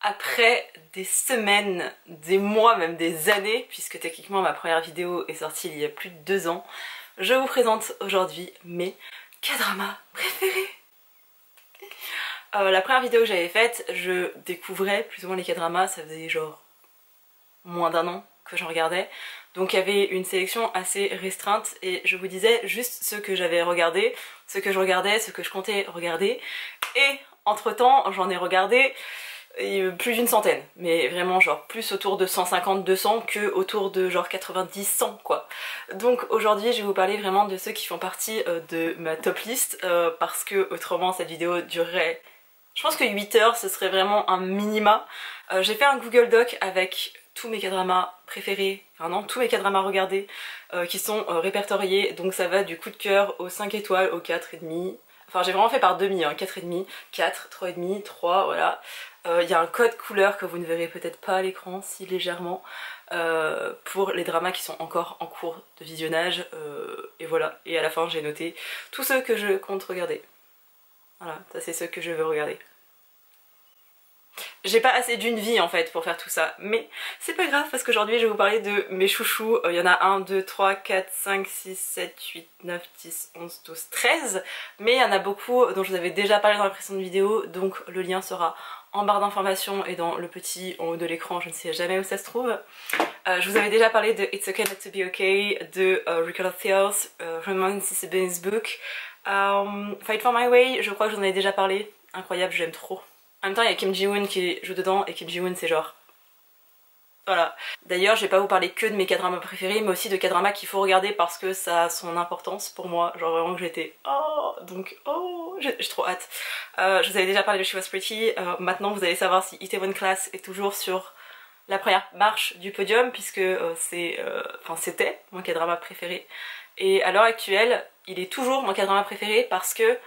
Après des semaines, des mois, même des années, puisque techniquement ma première vidéo est sortie il y a plus de 2 ans, je vous présente aujourd'hui mes K-dramas préférés. La première vidéo que j'avais faite, je découvrais plus ou moins les K-dramas, ça faisait genre moins d'1 an que j'en regardais. Donc il y avait une sélection assez restreinte et je vous disais juste ce que j'avais regardé, ce que je regardais, ce que je comptais regarder. Et entre temps, j'en ai regardé plus d'une centaine, mais vraiment genre plus autour de 150-200 que autour de genre 90-100 quoi. Donc aujourd'hui je vais vous parler vraiment de ceux qui font partie de ma top list parce que autrement cette vidéo durerait, je pense que 8 heures ce serait vraiment un minima. J'ai fait un Google Doc avec tous mes K-dramas préférés, enfin non, tous mes K-dramas regardés qui sont répertoriés, donc ça va du coup de cœur aux 5 étoiles, aux 4,5. Enfin j'ai vraiment fait par demi, hein, 4,5, 4, 3,5, 3, voilà. Y a un code couleur que vous ne verrez peut-être pas à l'écran, si légèrement, pour les dramas qui sont encore en cours de visionnage, et voilà. Et à la fin j'ai noté tous ceux que je compte regarder. Voilà, ça c'est ceux que je veux regarder. J'ai pas assez d'une vie en fait pour faire tout ça, mais c'est pas grave parce qu'aujourd'hui je vais vous parler de mes chouchous. Il y en a 1, 2, 3, 4, 5, 6, 7, 8, 9, 10, 11, 12, 13. Mais il y en a beaucoup dont je vous avais déjà parlé dans la précédente vidéo, donc le lien sera en barre d'informations et dans le petit en haut de l'écran, je ne sais jamais où ça se trouve. Je vous avais déjà parlé de It's Okay Not To Be Okay, de Record of Tears, Romance is a Business Book, Fight For My Way, je crois que j'en avais déjà parlé, incroyable, j'aime trop. En même temps, il y a Kim Ji-woon qui joue dedans, et Kim Ji-woon c'est genre... Voilà. D'ailleurs, je vais pas vous parler que de mes K-dramas préférés, mais aussi de K-dramas qu'il faut regarder parce que ça a son importance pour moi. Genre vraiment que j'étais... Oh, donc... Oh, j'ai trop hâte. Je vous avais déjà parlé de She Was Pretty, maintenant vous allez savoir si Itaewon Class est toujours sur la première marche du podium, puisque c'était mon K-drama préféré. Et à l'heure actuelle, il est toujours mon K-drama préféré parce que...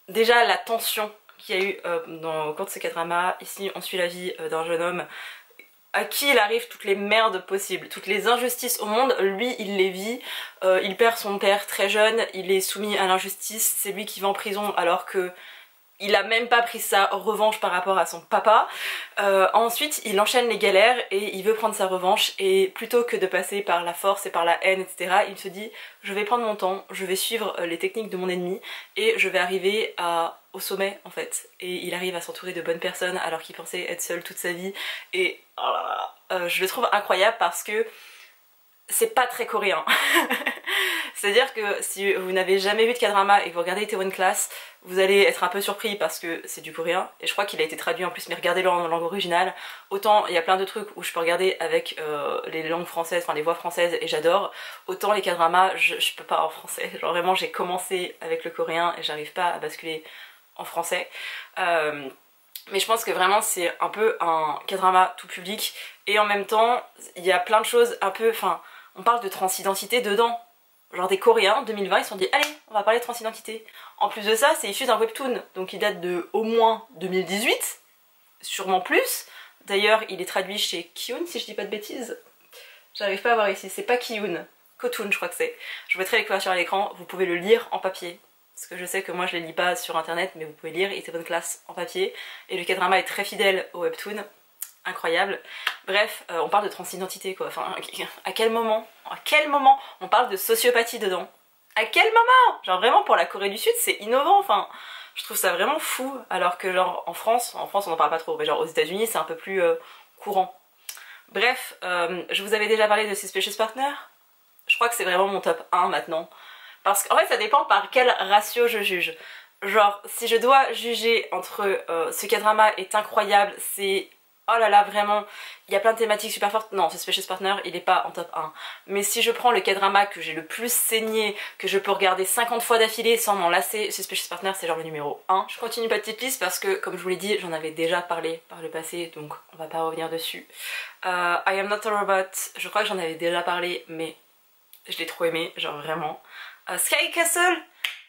Déjà, la tension qu'il y a eu au cours de ce K-drama. Ici on suit la vie d'un jeune homme à qui il arrive toutes les merdes possibles, toutes les injustices au monde, lui il les vit, il perd son père très jeune, il est soumis à l'injustice, c'est lui qui va en prison alors que il a même pas pris sa revanche par rapport à son papa. Ensuite il enchaîne les galères et il veut prendre sa revanche, et plutôt que de passer par la force et par la haine etc, il se dit je vais prendre mon temps, je vais suivre les techniques de mon ennemi et je vais arriver au sommet en fait. Et il arrive à s'entourer de bonnes personnes alors qu'il pensait être seul toute sa vie, et je le trouve incroyable parce que c'est pas très coréen. C'est à dire que si vous n'avez jamais vu de K-drama et que vous regardez Itaewon Class, vous allez être un peu surpris parce que c'est du coréen, et je crois qu'il a été traduit en plus, mais regardez-le en langue originale. Autant il y a plein de trucs où je peux regarder avec les langues françaises, enfin les voix françaises, et j'adore, autant les K-dramas je peux pas en français. Genre vraiment j'ai commencé avec le coréen et j'arrive pas à basculer en français. Mais je pense que vraiment c'est un peu un K-drama tout public, et en même temps il y a plein de choses un peu, enfin on parle de transidentité dedans. Genre des Coréens 2020 ils se sont dit allez on va parler de transidentité. En plus de ça c'est issu d'un webtoon, donc il date de au moins 2018, sûrement plus. D'ailleurs il est traduit chez Kiun si je dis pas de bêtises. J'arrive pas à voir ici, c'est pas Kiun, Kotun je crois que c'est. Je vous mettrai les couvertures à l'écran, vous pouvez le lire en papier. Parce que je sais que moi je les lis pas sur internet, mais vous pouvez lire Itaewon Class en papier. Et le K-drama est très fidèle au webtoon. Incroyable. Bref, on parle de transidentité quoi. Enfin, à quel moment on parle de sociopathie dedans? À quel moment? Genre vraiment pour la Corée du Sud c'est innovant, enfin je trouve ça vraiment fou, alors que genre en France on en parle pas trop, mais genre aux États-Unis c'est un peu plus courant. Bref, je vous avais déjà parlé de Suspicious Partner. Je crois que c'est vraiment mon top 1 maintenant. Parce qu'en fait ça dépend par quel ratio je juge. Genre si je dois juger entre ce K-drama est incroyable, c'est... Oh là là, vraiment, il y a plein de thématiques super fortes. Non, Suspicious Partner, il est pas en top 1. Mais si je prends le K-drama que j'ai le plus saigné, que je peux regarder 50 fois d'affilée sans m'en lasser, Suspicious Partner, c'est genre le numéro 1. Je continue pas de petite liste parce que, comme je vous l'ai dit, j'en avais déjà parlé par le passé, donc on va pas revenir dessus. I Am Not a Robot, je crois que j'en avais déjà parlé, mais je l'ai trop aimé, genre vraiment. Sky Castle,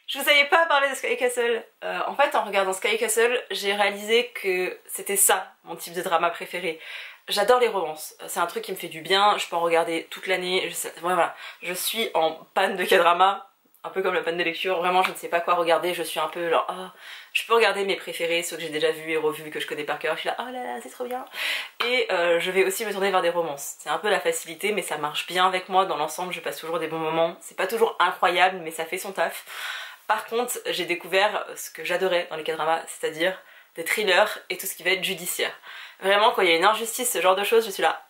je vous avais pas parlé de Sky Castle. En fait en regardant Sky Castle j'ai réalisé que c'était ça mon type de drama préféré. J'adore les romances, c'est un truc qui me fait du bien, je peux en regarder toute l'année, voilà. Je suis en panne de K-drama, un peu comme la panne de lecture, vraiment je ne sais pas quoi regarder, je suis un peu genre oh, je peux regarder mes préférés, ceux que j'ai déjà vus et revus, que je connais par cœur, je suis là oh là là c'est trop bien. Et je vais aussi me tourner vers des romances, c'est un peu la facilité mais ça marche bien avec moi, dans l'ensemble je passe toujours des bons moments, c'est pas toujours incroyable mais ça fait son taf. Par contre j'ai découvert ce que j'adorais dans les K-dramas, c'est-à-dire des thrillers et tout ce qui va être judiciaire. Vraiment quand il y a une injustice, ce genre de choses, je suis là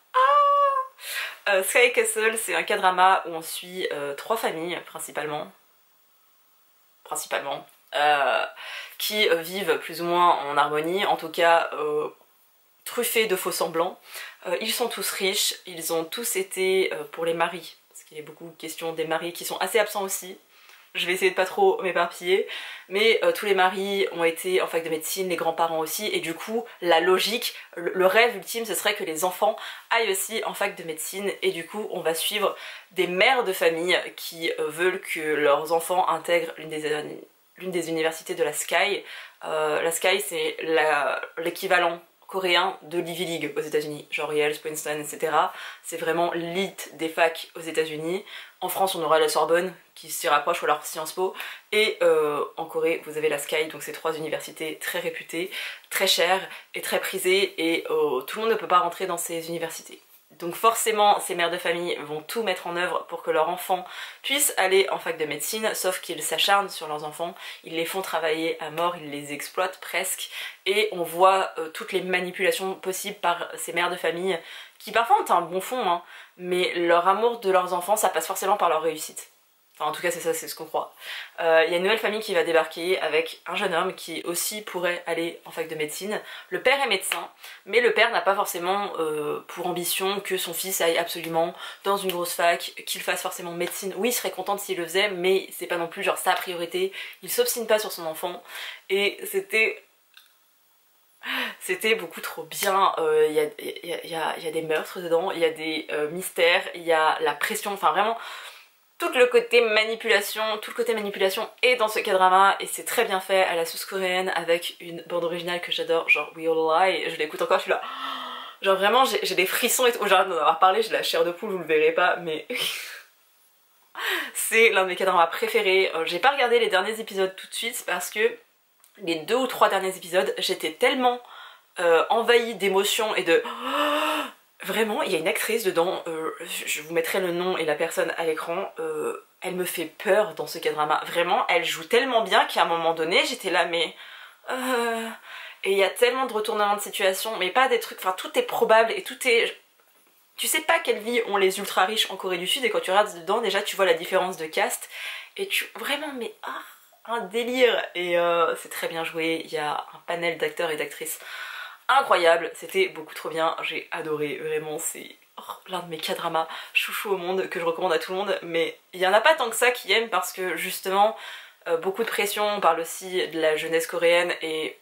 Sky Castle, c'est un K-drama où on suit 3 familles principalement, qui vivent plus ou moins en harmonie, en tout cas truffés de faux semblants. Ils sont tous riches, ils ont tous été pour les maris, parce qu'il y a beaucoup de questions des maris qui sont assez absents aussi. Je vais essayer de pas trop m'éparpiller, mais tous les maris ont été en fac de médecine, les grands-parents aussi, et du coup la logique, le rêve ultime ce serait que les enfants aillent aussi en fac de médecine, et du coup on va suivre des mères de famille qui veulent que leurs enfants intègrent l'une des universités de la Sky. La Sky c'est l'équivalent coréen de l'Ivy League aux États-Unis, genre Yale, Princeton, etc. C'est vraiment l'élite des facs aux États-Unis. En France, on aura la Sorbonne qui s'y rapproche, ou alors Sciences Po. Et en Corée, vous avez la Sky, donc c'est 3 universités très réputées, très chères et très prisées, et tout le monde ne peut pas rentrer dans ces universités. Donc forcément, ces mères de famille vont tout mettre en œuvre pour que leurs enfants puissent aller en fac de médecine, sauf qu'ils s'acharnent sur leurs enfants, ils les font travailler à mort, ils les exploitent presque, et on voit toutes les manipulations possibles par ces mères de famille, qui parfois ont un bon fond, hein, mais leur amour de leurs enfants, ça passe forcément par leur réussite. Enfin, en tout cas, c'est ça, c'est ce qu'on croit. Il y a une nouvelle famille qui va débarquer avec un jeune homme qui aussi pourrait aller en fac de médecine. Le père est médecin, mais le père n'a pas forcément pour ambition que son fils aille absolument dans une grosse fac, qu'il fasse forcément médecine. Oui, il serait content s'il le faisait, mais c'est pas non plus genre sa priorité. Il s'obstine pas sur son enfant, et c'était beaucoup trop bien. Il y a des meurtres dedans, il y a des mystères, il y a la pression, enfin vraiment tout le côté manipulation est dans ce K-drama, et c'est très bien fait à la sauce coréenne avec une bande originale que j'adore, genre We All Lie, je l'écoute encore, je suis là genre vraiment j'ai des frissons et tout, j'arrête d'en avoir parlé, j'ai la chair de poule, vous le verrez pas mais c'est l'un de mes K-dramas préférés. J'ai pas regardé les derniers épisodes tout de suite parce que les 2 ou 3 derniers épisodes j'étais tellement envahie d'émotions et de vraiment, il y a une actrice dedans, je vous mettrai le nom et la personne à l'écran, elle me fait peur dans ce K-drama. Vraiment, elle joue tellement bien qu'à un moment donné, j'étais là, mais... Et il y a tellement de retournements de situation, mais pas des trucs... Enfin, tout est probable et tout est... Tu sais pas quelle vie ont les ultra riches en Corée du Sud, et quand tu regardes dedans, déjà tu vois la différence de cast, et tu... Vraiment, mais... un délire. Et c'est très bien joué, il y a un panel d'acteurs et d'actrices incroyable, c'était beaucoup trop bien, j'ai adoré, vraiment c'est l'un de mes K-dramas chouchou au monde que je recommande à tout le monde, mais il y en a pas tant que ça qui aiment parce que justement beaucoup de pression, on parle aussi de la jeunesse coréenne et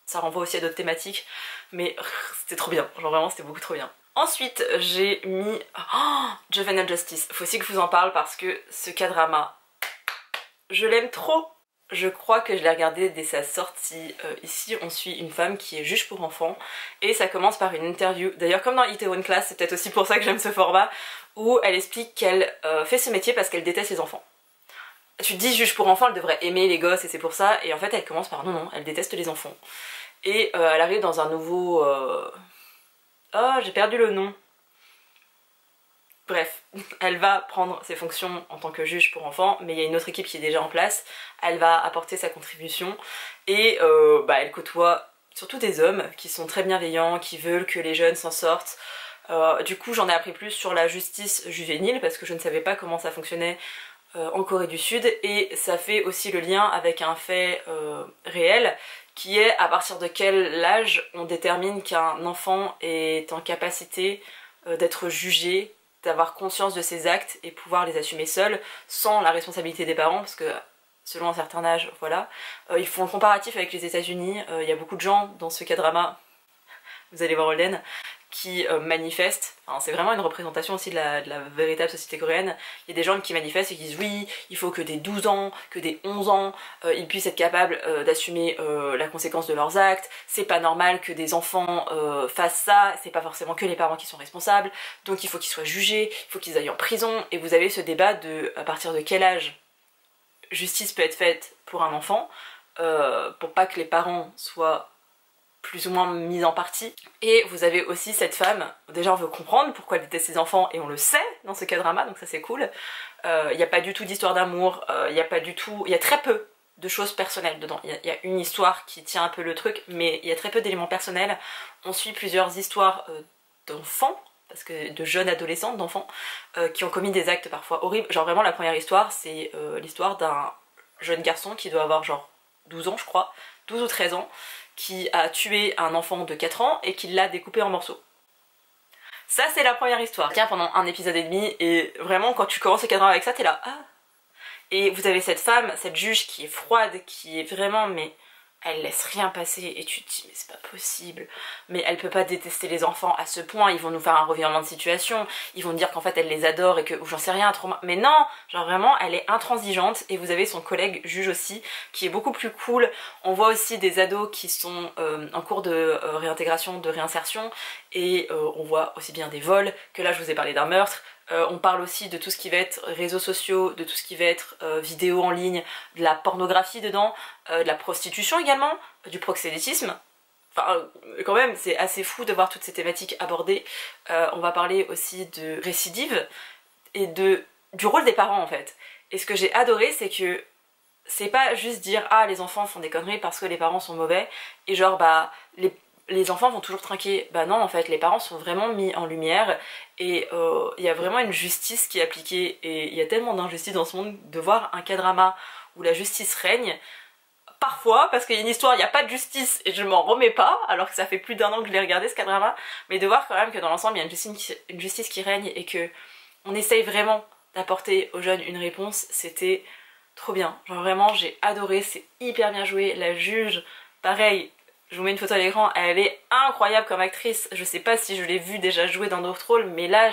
ça renvoie aussi à d'autres thématiques, mais c'était trop bien, genre vraiment c'était beaucoup trop bien. Ensuite j'ai mis Juvenile Justice, faut aussi que je vous en parle parce que ce K-drama, je l'aime trop. Je crois que je l'ai regardé dès sa sortie. Ici on suit une femme qui est juge pour enfants et ça commence par une interview, d'ailleurs comme dans Itaewon Class, c'est peut-être aussi pour ça que j'aime ce format, où elle explique qu'elle fait ce métier parce qu'elle déteste les enfants. Tu te dis juge pour enfants, elle devrait aimer les gosses et c'est pour ça, et en fait elle commence par non, elle déteste les enfants. Et elle arrive dans un nouveau... Oh, j'ai perdu le nom. Bref, elle va prendre ses fonctions en tant que juge pour enfants, mais il y a une autre équipe qui est déjà en place, elle va apporter sa contribution, et elle côtoie surtout des hommes qui sont très bienveillants, qui veulent que les jeunes s'en sortent. Du coup j'en ai appris plus sur la justice juvénile, parce que je ne savais pas comment ça fonctionnait en Corée du Sud, et ça fait aussi le lien avec un fait réel, qui est à partir de quel âge on détermine qu'un enfant est en capacité d'être jugé, d'avoir conscience de ses actes et pouvoir les assumer seul, sans la responsabilité des parents, parce que selon un certain âge, voilà. Ils font un comparatif avec les États-Unis, il y a beaucoup de gens dans ce K-drama, vous allez voir Holden, qui manifestent, enfin, c'est vraiment une représentation aussi de la véritable société coréenne. Il y a des gens qui manifestent et qui disent oui, il faut que dès 12 ans, que dès 11 ans, ils puissent être capables d'assumer la conséquence de leurs actes, c'est pas normal que des enfants fassent ça, c'est pas forcément que les parents qui sont responsables, donc il faut qu'ils soient jugés, il faut qu'ils aillent en prison, et vous avez ce débat de à partir de quel âge justice peut être faite pour un enfant, pour pas que les parents soient plus ou moins mis en partie. Et vous avez aussi cette femme, déjà on veut comprendre pourquoi elle déteste ses enfants, et on le sait dans ce K-drama, donc ça c'est cool. Il n'y a pas du tout d'histoire d'amour, il y a très peu de choses personnelles dedans. Il y a une histoire qui tient un peu le truc, mais il y a très peu d'éléments personnels. On suit plusieurs histoires d'enfants, parce que de jeunes adolescents, d'enfants, qui ont commis des actes parfois horribles. Genre vraiment la première histoire, c'est l'histoire d'un jeune garçon qui doit avoir genre 12 ans je crois, 12 ou 13 ans, qui a tué un enfant de 4 ans et qui l'a découpé en morceaux. Ça c'est la première histoire. Tiens, pendant un épisode et demi, et vraiment quand tu commences le cadran avec ça, t'es là, ah. Et vous avez cette femme, cette juge qui est froide, qui est vraiment, mais elle laisse rien passer, et tu te dis mais c'est pas possible, mais elle peut pas détester les enfants à ce point, ils vont nous faire un revirement de situation, ils vont dire qu'en fait elle les adore et que, ou j'en sais rien, trop mais non, genre vraiment elle est intransigeante. Et vous avez son collègue juge aussi, qui est beaucoup plus cool. On voit aussi des ados qui sont en cours de réintégration, de réinsertion, et on voit aussi bien des vols, que là je vous ai parlé d'un meurtre. On parle aussi de tout ce qui va être réseaux sociaux, de tout ce qui va être vidéo en ligne, de la pornographie dedans, de la prostitution également, du proxénétisme. Enfin, quand même, c'est assez fou de voir toutes ces thématiques abordées. On va parler aussi de récidive et du rôle des parents en fait. Et ce que j'ai adoré, c'est que c'est pas juste dire ah les enfants font des conneries parce que les parents sont mauvais, et genre bah les enfants vont toujours trinquer. Bah non, en fait, les parents sont vraiment mis en lumière, et il y a vraiment une justice qui est appliquée, et il y a tellement d'injustice dans ce monde. De voir un K-drama où la justice règne, parfois, parce qu'il y a une histoire, il n'y a pas de justice, et je m'en remets pas, alors que ça fait plus d'1 an que je l'ai regardé ce K-drama, mais de voir quand même que dans l'ensemble, il y a une justice qui règne, et que on essaye vraiment d'apporter aux jeunes une réponse, c'était trop bien. Genre vraiment, j'ai adoré, c'est hyper bien joué. La juge, pareil, je vous mets une photo à l'écran, elle est incroyable comme actrice. Je sais pas si je l'ai vue déjà jouer dans d'autres rôles, mais là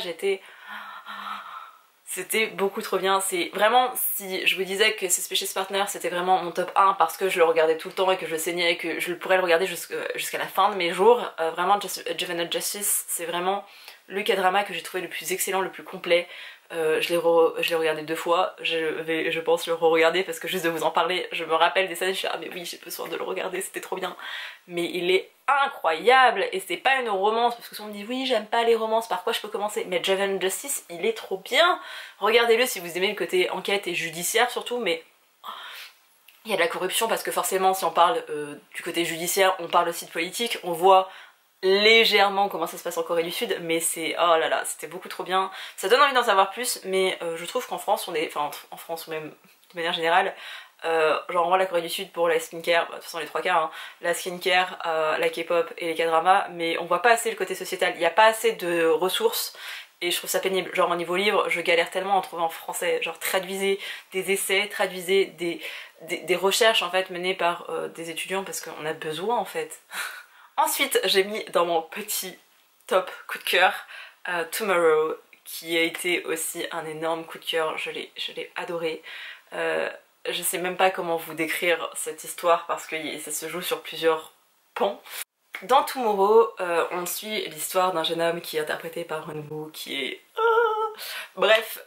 c'était beaucoup trop bien. C'est vraiment, si je vous disais que Suspicious Partner c'était vraiment mon top 1 parce que je le regardais tout le temps et que je saignais et que je pourrais le regarder jusqu'à la fin de mes jours, vraiment Juvenile Justice c'est vraiment le K-drama que j'ai trouvé le plus excellent, le plus complet. Je l'ai regardé 2 fois, je vais je pense le re-regarder parce que juste de vous en parler, je me rappelle des scènes, je suis ah mais oui j'ai besoin de le regarder, c'était trop bien. Mais il est incroyable, et c'est pas une romance, parce que si on me dit oui j'aime pas les romances, par quoi je peux commencer, mais Juvenile Justice il est trop bien. Regardez-le si vous aimez le côté enquête et judiciaire surtout, mais il y a de la corruption parce que forcément si on parle du côté judiciaire, on parle aussi de politique, on voit légèrement comment ça se passe en Corée du Sud, mais c'est oh là là, c'était beaucoup trop bien. Ça donne envie d'en savoir plus, mais je trouve qu'en France, enfin en France ou même de manière générale, genre on voit la Corée du Sud pour la skincare, bah, de toute façon les 3 quarts, hein, la skincare, la K-pop et les K-dramas, mais on voit pas assez le côté sociétal, il n'y a pas assez de ressources. Et je trouve ça pénible, genre au niveau livre, je galère tellement à en trouver en français, genre traduisez des essais, traduisez des recherches en fait menées par des étudiants parce qu'on a besoin en fait. Ensuite, j'ai mis dans mon petit top coup de cœur Tomorrow, qui a été aussi un énorme coup de cœur, je l'ai adoré. Je sais même pas comment vous décrire cette histoire parce que ça se joue sur plusieurs pans. Dans Tomorrow, on suit l'histoire d'un jeune homme qui est interprété par Eun-woo, qui est... Bref,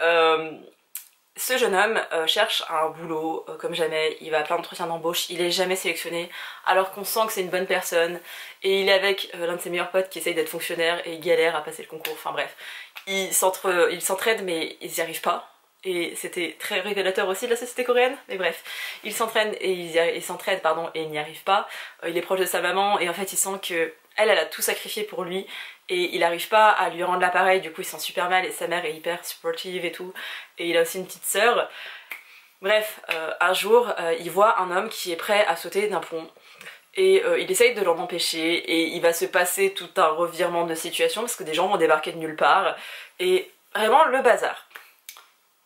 ce jeune homme cherche un boulot comme jamais, il va à plein d'entretiens d'embauche, il est jamais sélectionné alors qu'on sent que c'est une bonne personne, et il est avec l'un de ses meilleurs potes qui essaye d'être fonctionnaire et il galère à passer le concours, enfin bref. Ils s'entraident mais ils n'y arrivent pas, et c'était très révélateur aussi de la société coréenne, mais bref. Ils s'entraînent et ils s'entraident pardon, et ils n'y arrivent pas. Il est proche de sa maman et en fait il sent que elle a tout sacrifié pour lui, et il n'arrive pas à lui rendre l'appareil, du coup il se sent super mal, et sa mère est hyper supportive et tout, et il a aussi une petite sœur. Bref, un jour il voit un homme qui est prêt à sauter d'un pont, et il essaye de l'en empêcher, et il va se passer tout un revirement de situation parce que des gens vont débarquer de nulle part, et vraiment le bazar.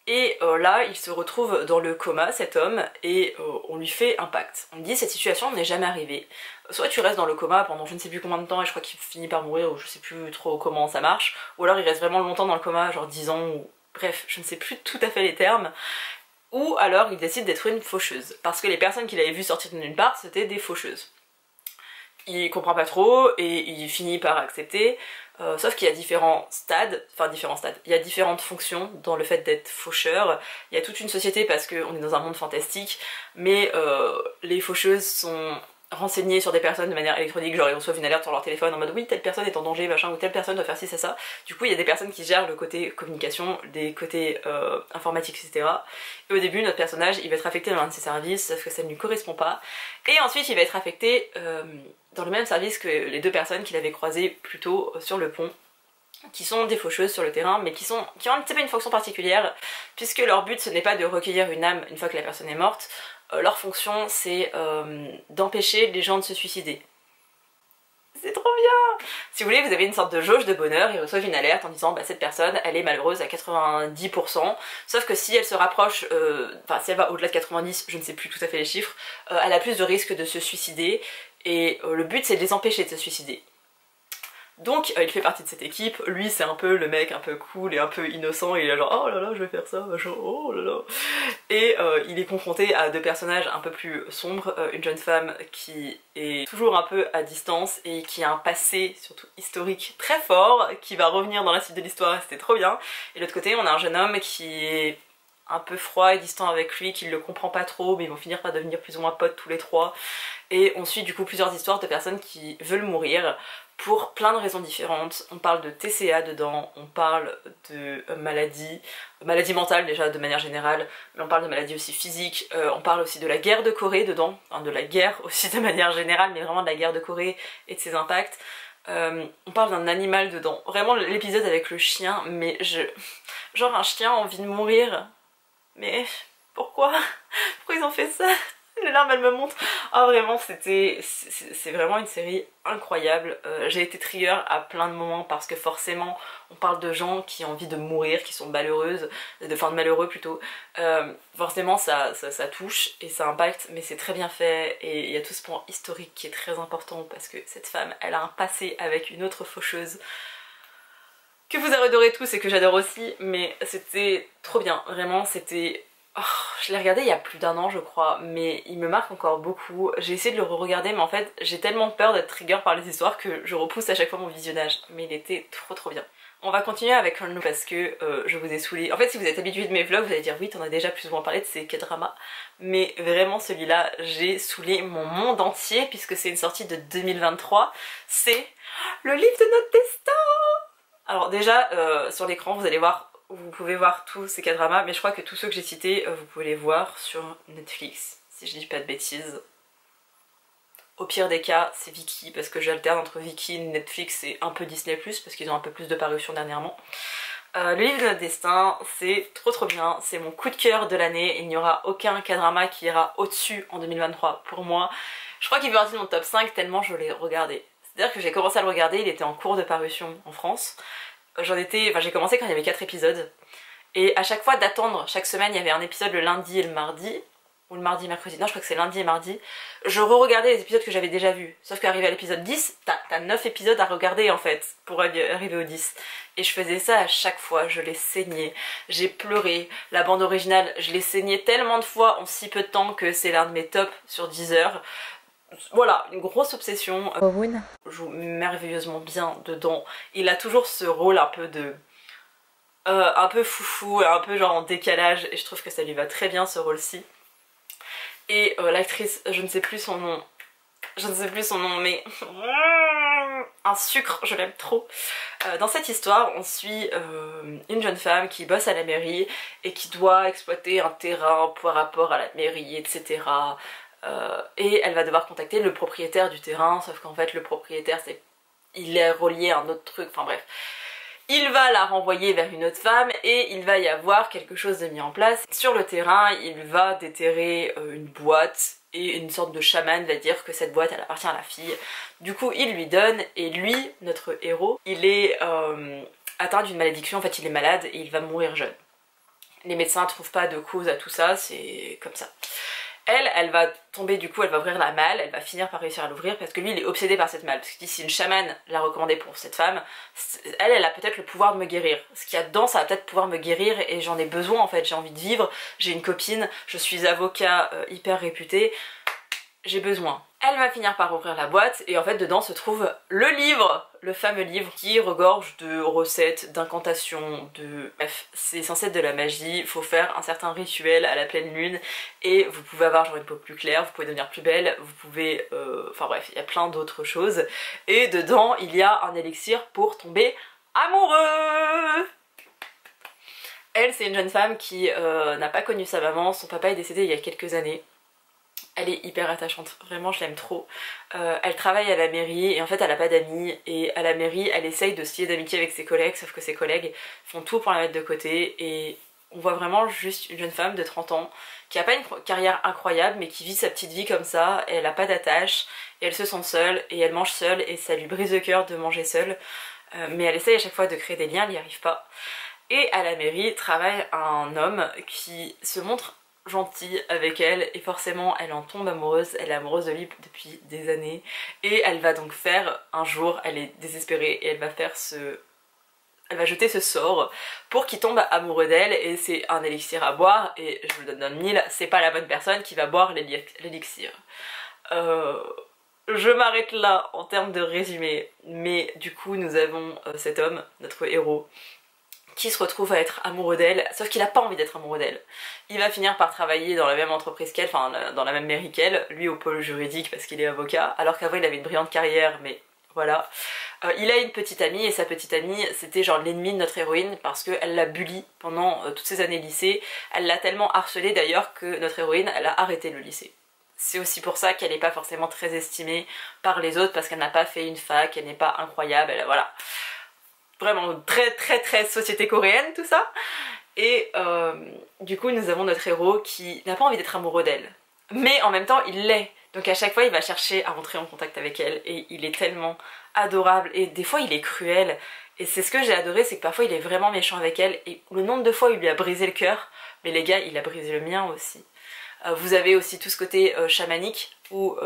Et là il se retrouve dans le coma cet homme, et on lui fait un pacte. On lui dit cette situation n'est jamais arrivée, soit tu restes dans le coma pendant je ne sais plus combien de temps et je crois qu'il finit par mourir, ou je sais plus trop comment ça marche, ou alors il reste vraiment longtemps dans le coma, genre 10 ans, ou bref je ne sais plus tout à fait les termes, ou alors il décide d'être une faucheuse, parce que les personnes qu'il avait vues sortir de nulle part c'était des faucheuses. Il comprend pas trop et il finit par accepter. sauf qu'il y a différents stades, il y a différentes fonctions dans le fait d'être faucheur. Il y a toute une société parce qu'on est dans un monde fantastique, mais les faucheuses sont renseigner sur des personnes de manière électronique, genre ils reçoivent une alerte sur leur téléphone en mode oui telle personne est en danger machin, ou telle personne doit faire ci ça ça. Du coup il y a des personnes qui gèrent le côté communication, des côtés informatiques etc. Et au début notre personnage il va être affecté dans l'un de ces services sauf que ça ne lui correspond pas, et ensuite il va être affecté dans le même service que les deux personnes qu'il avait croisées plus tôt sur le pont, qui sont des faucheuses sur le terrain, mais qui ont un petit peu une fonction particulière, puisque leur but ce n'est pas de recueillir une âme une fois que la personne est morte, leur fonction c'est d'empêcher les gens de se suicider. C'est trop bien! Si vous voulez, vous avez une sorte de jauge de bonheur, ils reçoivent une alerte en disant bah cette personne elle est malheureuse à 90%, sauf que si elle se rapproche, si elle va au-delà de 90, je ne sais plus tout à fait les chiffres, elle a plus de risques de se suicider, et le but c'est de les empêcher de se suicider. Donc il fait partie de cette équipe, lui c'est un peu le mec un peu cool et un peu innocent, et il est genre oh là là je vais faire ça, machin, oh là là. Et il est confronté à deux personnages un peu plus sombres, une jeune femme qui est toujours un peu à distance et qui a un passé surtout historique très fort, qui va revenir dans la suite de l'histoire et c'était trop bien. Et de l'autre côté on a un jeune homme qui est un peu froid et distant avec lui, qui le comprend pas trop, mais ils vont finir par devenir plus ou moins potes tous les trois. Et on suit du coup plusieurs histoires de personnes qui veulent mourir pour plein de raisons différentes. On parle de TCA dedans, on parle de maladies mentales déjà de manière générale, mais on parle de maladies aussi physiques, on parle aussi de la guerre de Corée dedans, enfin de la guerre aussi de manière générale, mais vraiment de la guerre de Corée et de ses impacts. On parle d'un animal dedans, vraiment l'épisode avec le chien, mais genre un chien a envie de mourir, mais pourquoi? Pourquoi ils ont fait ça? Les larmes elles me montent. Ah vraiment c'est vraiment une série incroyable. J'ai été trigger à plein de moments parce que forcément on parle de gens qui ont envie de mourir, qui sont malheureuses, malheureux plutôt. Forcément ça touche et ça impacte, mais c'est très bien fait, et il y a tout ce point historique qui est très important parce que cette femme elle a un passé avec une autre faucheuse que vous adorez tous et que j'adore aussi, mais c'était trop bien, vraiment c'était... Oh, je l'ai regardé il y a plus d'un an je crois, mais il me marque encore beaucoup. J'ai essayé de le re-regarder mais en fait j'ai tellement peur d'être trigger par les histoires que je repousse à chaque fois mon visionnage, mais il était trop bien. On va continuer avec Runloop parce que je vous ai saoulé. En fait si vous êtes habitué de mes vlogs vous allez dire oui t'en as déjà plus ou moins parlé de ces K-dramas, mais vraiment celui-là j'ai saoulé mon monde entier puisque c'est une sortie de 2023, c'est le livre de notre destin. Alors déjà sur l'écran vous allez voir, vous pouvez voir tous ces K-dramas, mais je crois que tous ceux que j'ai cités, vous pouvez les voir sur Netflix, si je dis pas de bêtises. Au pire des cas, c'est Viki, parce que j'alterne entre Viki, Netflix et un peu Disney+, parce qu'ils ont un peu plus de parutions dernièrement. Le livre de notre destin, c'est trop bien, c'est mon coup de cœur de l'année, il n'y aura aucun K-drama qui ira au-dessus en 2023 pour moi. Je crois qu'il fait partie de mon top 5 tellement je l'ai regardé. C'est-à-dire que j'ai commencé à le regarder, il était en cours de parution en France. J'ai commencé quand il y avait 4 épisodes, et à chaque fois d'attendre, chaque semaine il y avait un épisode le lundi et le mardi, ou le mardi et mercredi, non je crois que c'est lundi et mardi, je re-regardais les épisodes que j'avais déjà vus, sauf qu'arrivé à l'épisode 10, t'as 9 épisodes à regarder en fait, pour arriver au 10, et je faisais ça à chaque fois, je les saignais, j'ai pleuré, la bande originale, je l'ai saignée tellement de fois en si peu de temps que c'est l'un de mes tops sur Deezer. Voilà, une grosse obsession. Owen joue merveilleusement bien dedans. Il a toujours ce rôle un peu de... un peu foufou, un peu genre en décalage, et je trouve que ça lui va très bien ce rôle-ci. Et l'actrice, je ne sais plus son nom, mais... un sucre, je l'aime trop. Dans cette histoire, on suit une jeune femme qui bosse à la mairie et qui doit exploiter un terrain par rapport à la mairie, etc. Et elle va devoir contacter le propriétaire du terrain, sauf qu'en fait le propriétaire il est relié à un autre truc, enfin bref. Il va la renvoyer vers une autre femme et il va y avoir quelque chose de mis en place. Sur le terrain, il va déterrer une boîte et une sorte de chaman va dire que cette boîte elle appartient à la fille. Du coup il lui donne, et lui, notre héros, il est atteint d'une malédiction, en fait il est malade et il va mourir jeune. Les médecins ne trouvent pas de cause à tout ça, c'est comme ça. Elle va tomber, du coup elle va ouvrir la malle, elle va finir par réussir à l'ouvrir parce que lui il est obsédé par cette malle, parce que si une chamane l'a recommandé pour cette femme, elle a peut-être le pouvoir de me guérir, ce qu'il y a dedans ça va peut-être pouvoir me guérir et j'en ai besoin en fait, j'ai envie de vivre, j'ai une copine, je suis avocat hyper réputé, j'ai besoin. Elle va finir par ouvrir la boîte et en fait dedans se trouve le livre, le fameux livre qui regorge de recettes, d'incantations, de... Bref, c'est censé être de la magie, il faut faire un certain rituel à la pleine lune et vous pouvez avoir genre une peau plus claire, vous pouvez devenir plus belle, vous pouvez... Enfin bref, il y a plein d'autres choses. Et dedans il y a un élixir pour tomber amoureux. Elle, c'est une jeune femme qui n'a pas connu sa maman, son papa est décédé il y a quelques années. Elle est hyper attachante, vraiment je l'aime trop. Elle travaille à la mairie et en fait elle a pas d'amis et à la mairie elle essaye de se lier d'amitié avec ses collègues sauf que ses collègues font tout pour la mettre de côté et on voit vraiment juste une jeune femme de 30 ans qui a pas une carrière incroyable mais qui vit sa petite vie comme ça et elle a pas d'attache et elle se sent seule et elle mange seule et ça lui brise le cœur de manger seule mais elle essaye à chaque fois de créer des liens, elle n'y arrive pas. Et à la mairie travaille un homme qui se montre gentil avec elle et forcément elle en tombe amoureuse, elle est amoureuse de lui depuis des années et elle va donc faire un jour, elle est désespérée et elle va jeter ce sort pour qu'il tombe amoureux d'elle et c'est un élixir à boire et je vous le donne 1000, c'est pas la bonne personne qui va boire l'élixir. Je m'arrête là en termes de résumé mais du coup nous avons cet homme, notre héros, qui se retrouve à être amoureux d'elle, sauf qu'il a pas envie d'être amoureux d'elle. Il va finir par travailler dans la même entreprise qu'elle, enfin dans la même mairie qu'elle, lui au pôle juridique parce qu'il est avocat, alors qu'avant il avait une brillante carrière, mais voilà. Il a une petite amie, et sa petite amie c'était genre l'ennemi de notre héroïne parce qu'elle l'a bully pendant toutes ses années lycée, elle l'a tellement harcelée d'ailleurs que notre héroïne elle a arrêté le lycée. C'est aussi pour ça qu'elle n'est pas forcément très estimée par les autres parce qu'elle n'a pas fait une fac, elle n'est pas incroyable, elle, voilà. Vraiment très société coréenne tout ça. Et du coup nous avons notre héros qui n'a pas envie d'être amoureux d'elle. Mais en même temps il l'est. Donc à chaque fois il va chercher à rentrer en contact avec elle et il est tellement adorable et des fois il est cruel. Et c'est ce que j'ai adoré, c'est que parfois il est vraiment méchant avec elle et le nombre de fois où il lui a brisé le cœur, mais les gars il a brisé le mien aussi. Vous avez aussi tout ce côté chamanique où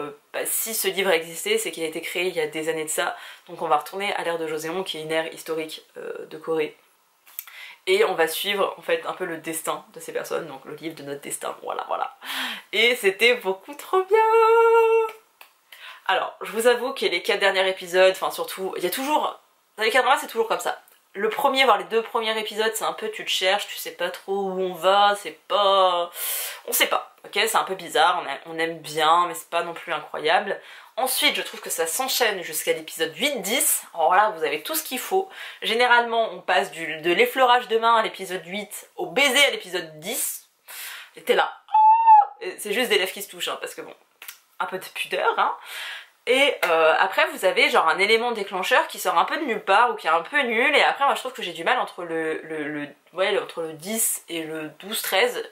si ce livre existait c'est qu'il a été créé il y a des années de ça, donc on va retourner à l'ère de Joseon qui est une ère historique de Corée et on va suivre en fait un peu le destin de ces personnes, donc le livre de notre destin, voilà. Et c'était beaucoup trop bien. Alors je vous avoue que les 4 derniers épisodes, enfin surtout, il y a toujours, dans les 4 c'est toujours comme ça. Le premier, voire les 2 premiers épisodes, c'est un peu tu te cherches, tu sais pas trop où on va, c'est pas... On sait pas, ok, c'est un peu bizarre, on aime bien, mais c'est pas non plus incroyable. Ensuite, je trouve que ça s'enchaîne jusqu'à l'épisode 8-10, alors là, vous avez tout ce qu'il faut. Généralement, on passe de l'effleurage de main à l'épisode 8 au baiser à l'épisode 10. Et t'es là, c'est juste des lèvres qui se touchent, hein, parce que bon, un peu de pudeur, hein. Et après vous avez genre un élément déclencheur qui sort un peu de nulle part ou qui est un peu nul et après moi je trouve que j'ai du mal entre entre le 10 et le 12-13,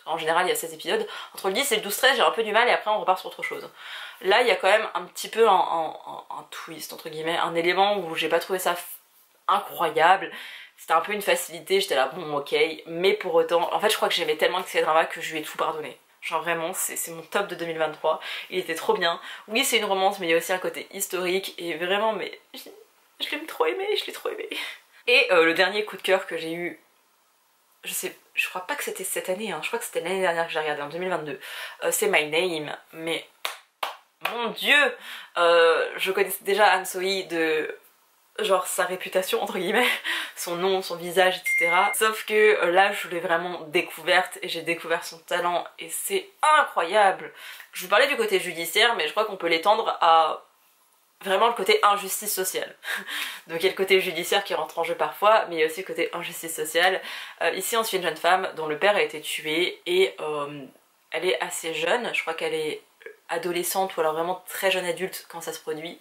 en général il y a 16 épisodes, entre le 10 et le 12-13 j'ai un peu du mal et après on repart sur autre chose. Là il y a quand même un petit peu un twist entre guillemets, un élément où j'ai pas trouvé ça incroyable, c'était un peu une facilité, j'étais là bon ok, mais pour autant, en fait je crois que j'aimais tellement que c'est drama que je lui ai tout pardonné. Genre vraiment, c'est mon top de 2023, il était trop bien. Oui c'est une romance mais il y a aussi un côté historique et vraiment mais je l'aime trop aimé, je l'ai trop aimé. Et le dernier coup de cœur que j'ai eu, je crois pas que c'était cette année, hein, je crois que c'était l'année dernière que j'ai regardé, en 2022, c'est My Name, mais mon dieu, je connaissais déjà Han So-hee de... genre sa réputation entre guillemets, son nom, son visage, etc. Sauf que là je l'ai vraiment découverte et j'ai découvert son talent et c'est incroyable. Je vous parlais du côté judiciaire mais je crois qu'on peut l'étendre à vraiment le côté injustice sociale. Donc il y a le côté judiciaire qui rentre en jeu parfois mais il y a aussi le côté injustice sociale. Ici on suit une jeune femme dont le père a été tué et elle est assez jeune, je crois qu'elle est adolescente ou alors vraiment très jeune adulte quand ça se produit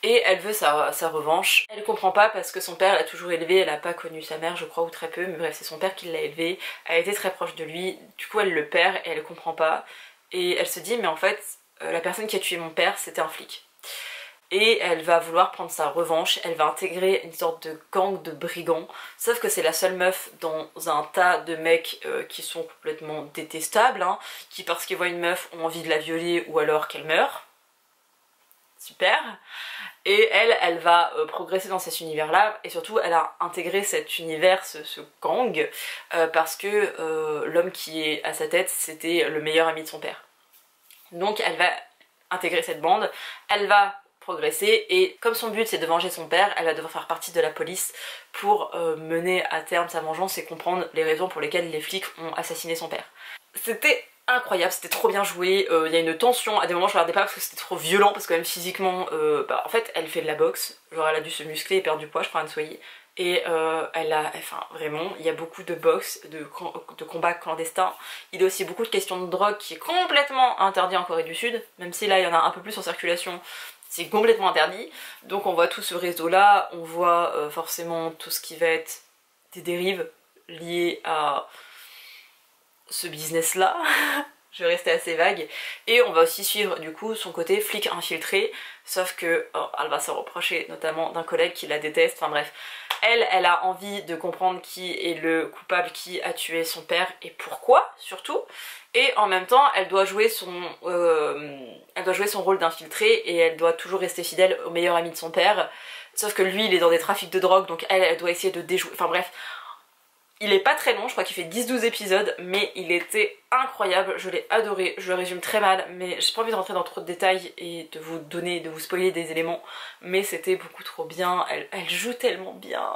et elle veut sa revanche. Elle comprend pas parce que son père l'a toujours élevée, elle a pas connu sa mère je crois ou très peu mais bref c'est son père qui l'a élevée, elle a été très proche de lui, du coup elle le perd et elle comprend pas et elle se dit mais en fait la personne qui a tué mon père c'était un flic. Et elle va vouloir prendre sa revanche, elle va intégrer une sorte de gang de brigands, sauf que c'est la seule meuf dans un tas de mecs qui sont complètement détestables, hein, qui parce qu'ils voient une meuf ont envie de la violer ou alors qu'elle meurt. Super. Et elle va progresser dans cet univers-là, et surtout elle a intégré cet univers, ce gang, parce que l'homme qui est à sa tête, c'était le meilleur ami de son père. Donc elle va intégrer cette bande, elle va progresser et comme son but c'est de venger son père, elle va devoir faire partie de la police pour mener à terme sa vengeance et comprendre les raisons pour lesquelles les flics ont assassiné son père. C'était incroyable, c'était trop bien joué, il y a une tension, à des moments je regardais pas parce que c'était trop violent, parce que même physiquement, en fait elle fait de la boxe, genre elle a dû se muscler et perdre du poids je crois Anne Soyer, et enfin vraiment, il y a beaucoup de boxe, de combats clandestins, il y a aussi beaucoup de questions de drogue qui est complètement interdit en Corée du Sud, même si là il y en a un peu plus en circulation, c'est complètement interdit, donc on voit tout ce réseau là, on voit forcément tout ce qui va être des dérives liées à ce business là, je vais rester assez vague, et on va aussi suivre du coup son côté flic infiltré, sauf que elle va se reprocher notamment d'un collègue qui la déteste, enfin bref, elle a envie de comprendre qui est le coupable, qui a tué son père et pourquoi surtout, et en même temps elle doit jouer son rôle d'infiltré et elle doit toujours rester fidèle au meilleur ami de son père, sauf que lui il est dans des trafics de drogue donc elle doit essayer de déjouer, enfin bref. Il est pas très long, je crois qu'il fait 10-12 épisodes, mais il était incroyable, je l'ai adoré, je le résume très mal, mais j'ai pas envie de rentrer dans trop de détails et de vous spoiler des éléments, mais c'était beaucoup trop bien, elle joue tellement bien,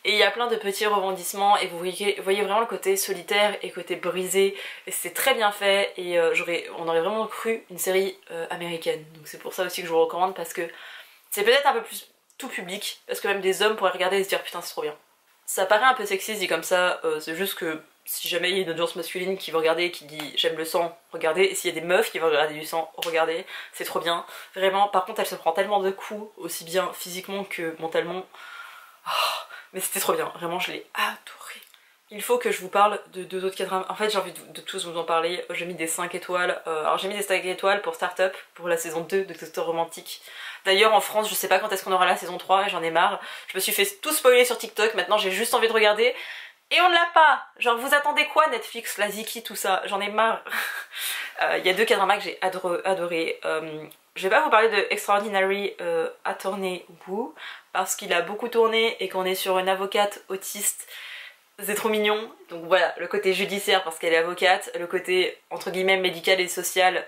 et il y a plein de petits rebondissements, et vous voyez vraiment le côté solitaire et côté brisé, et c'est très bien fait, et on aurait vraiment cru une série américaine, donc c'est pour ça aussi que je vous recommande, parce que c'est peut-être un peu plus tout public, parce que même des hommes pourraient regarder et se dire putain c'est trop bien. Ça paraît un peu sexiste dit comme ça, c'est juste que si jamais il y a une audience masculine qui veut regarder et qui dit j'aime le sang, regardez, et s'il y a des meufs qui veulent regarder du sang, regardez, c'est trop bien, vraiment. Par contre elle se prend tellement de coups, aussi bien physiquement que mentalement, mais c'était trop bien, vraiment je l'ai adoré. Il faut que je vous parle de deux autres cadrans, en fait j'ai envie de tous vous en parler, j'ai mis des 5 étoiles, alors j'ai mis des 5 étoiles pour Startup, pour la saison 2 de Docteur Romantique. D'ailleurs en France je sais pas quand est-ce qu'on aura la saison 3 et j'en ai marre, je me suis fait tout spoiler sur TikTok, maintenant j'ai juste envie de regarder et on ne l'a pas. Genre vous attendez quoi Netflix, la Ziki, tout ça, j'en ai marre. Il y a deux cadramas que j'ai adoré. Je vais pas vous parler de Extraordinary Attorney Woo parce qu'il a beaucoup tourné et qu'on est sur une avocate autiste. C'est trop mignon, donc voilà, le côté judiciaire parce qu'elle est avocate, le côté entre guillemets médical et sociétal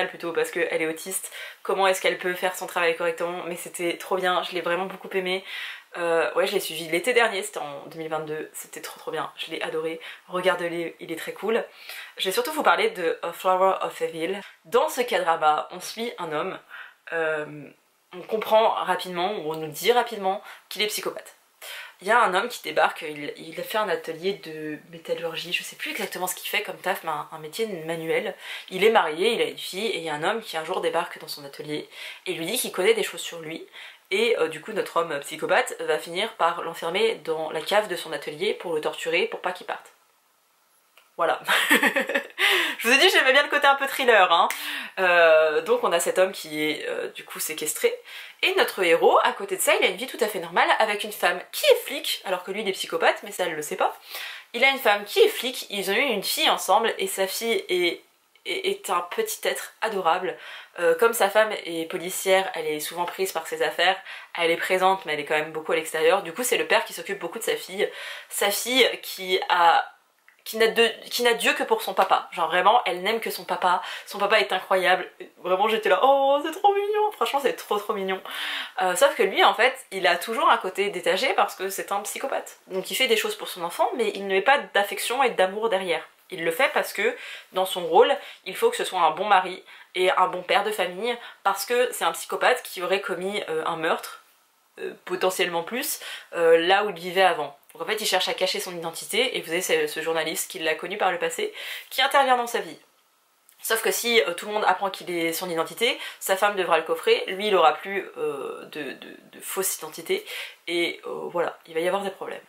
plutôt parce qu'elle est autiste, comment est-ce qu'elle peut faire son travail correctement, mais c'était trop bien, je l'ai vraiment beaucoup aimé. Ouais, je l'ai suivi l'été dernier, c'était en 2022, c'était trop bien, je l'ai adoré, regardez-le, il est très cool. Je vais surtout vous parler de A Flower of Evil. Dans ce cadrama, on suit un homme, on comprend rapidement, ou on nous dit rapidement qu'il est psychopathe. Il y a un homme qui débarque, il a fait un atelier de métallurgie, je sais plus exactement ce qu'il fait comme taf, mais un métier manuel. Il est marié, il a une fille, et il y a un homme qui un jour débarque dans son atelier et lui dit qu'il connaît des choses sur lui. Et du coup notre homme psychopathe va finir par l'enfermer dans la cave de son atelier pour le torturer pour pas qu'il parte. Voilà. Je vous ai dit j'aimais bien le côté un peu thriller, hein. Donc on a cet homme qui est du coup séquestré. Et notre héros, à côté de ça, il a une vie tout à fait normale avec une femme qui est flic, alors que lui il est psychopathe, mais ça elle le sait pas. Il a une femme qui est flic, ils ont eu une fille ensemble et sa fille est un petit être adorable. Comme sa femme est policière, elle est souvent prise par ses affaires, elle est présente mais elle est quand même beaucoup à l'extérieur. Du coup c'est le père qui s'occupe beaucoup de sa fille qui n'a Dieu que pour son papa, genre vraiment elle n'aime que son papa est incroyable, vraiment j'étais là oh c'est trop mignon, franchement c'est trop mignon. Sauf que lui en fait il a toujours un côté détaché parce que c'est un psychopathe, donc il fait des choses pour son enfant mais il ne met pas d'affection et d'amour derrière. Il le fait parce que dans son rôle il faut que ce soit un bon mari et un bon père de famille parce que c'est un psychopathe qui aurait commis un meurtre, potentiellement plus, là où il vivait avant. Donc en fait il cherche à cacher son identité et vous avez ce journaliste qui l'a connu par le passé qui intervient dans sa vie. Sauf que si tout le monde apprend qu'il est son identité, sa femme devra le coffrer, lui il aura plus de fausse identité et voilà, il va y avoir des problèmes.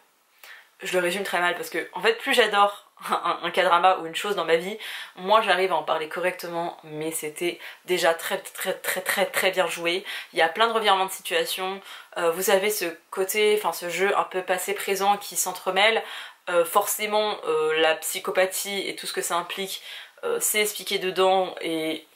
Je le résume très mal parce que en fait plus j'adore un K-drama ou une chose dans ma vie, moi j'arrive à en parler correctement, mais c'était déjà très bien joué. Il y a plein de revirements de situation, vous avez ce côté, enfin ce jeu un peu passé-présent qui s'entremêle, forcément la psychopathie et tout ce que ça implique c'est expliqué dedans et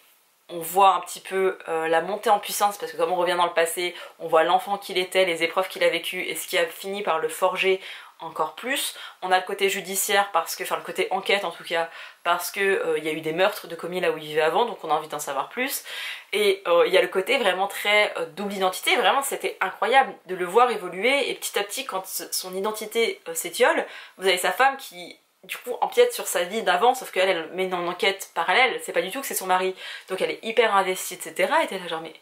on voit un petit peu la montée en puissance, parce que comme on revient dans le passé, on voit l'enfant qu'il était, les épreuves qu'il a vécues et ce qui a fini par le forger encore plus. On a le côté judiciaire, parce que, enfin le côté enquête en tout cas, parce que il y a eu des meurtres de commis là où il vivait avant, donc on a envie d'en savoir plus. Et il y a le côté vraiment très double identité, vraiment c'était incroyable de le voir évoluer, et petit à petit quand son identité s'étiole, vous avez sa femme qui du coup empiète sur sa vie d'avant, sauf qu'elle elle met une enquête parallèle, c'est pas du tout que c'est son mari, donc elle est hyper investie, etc. Et t'es là genre mais...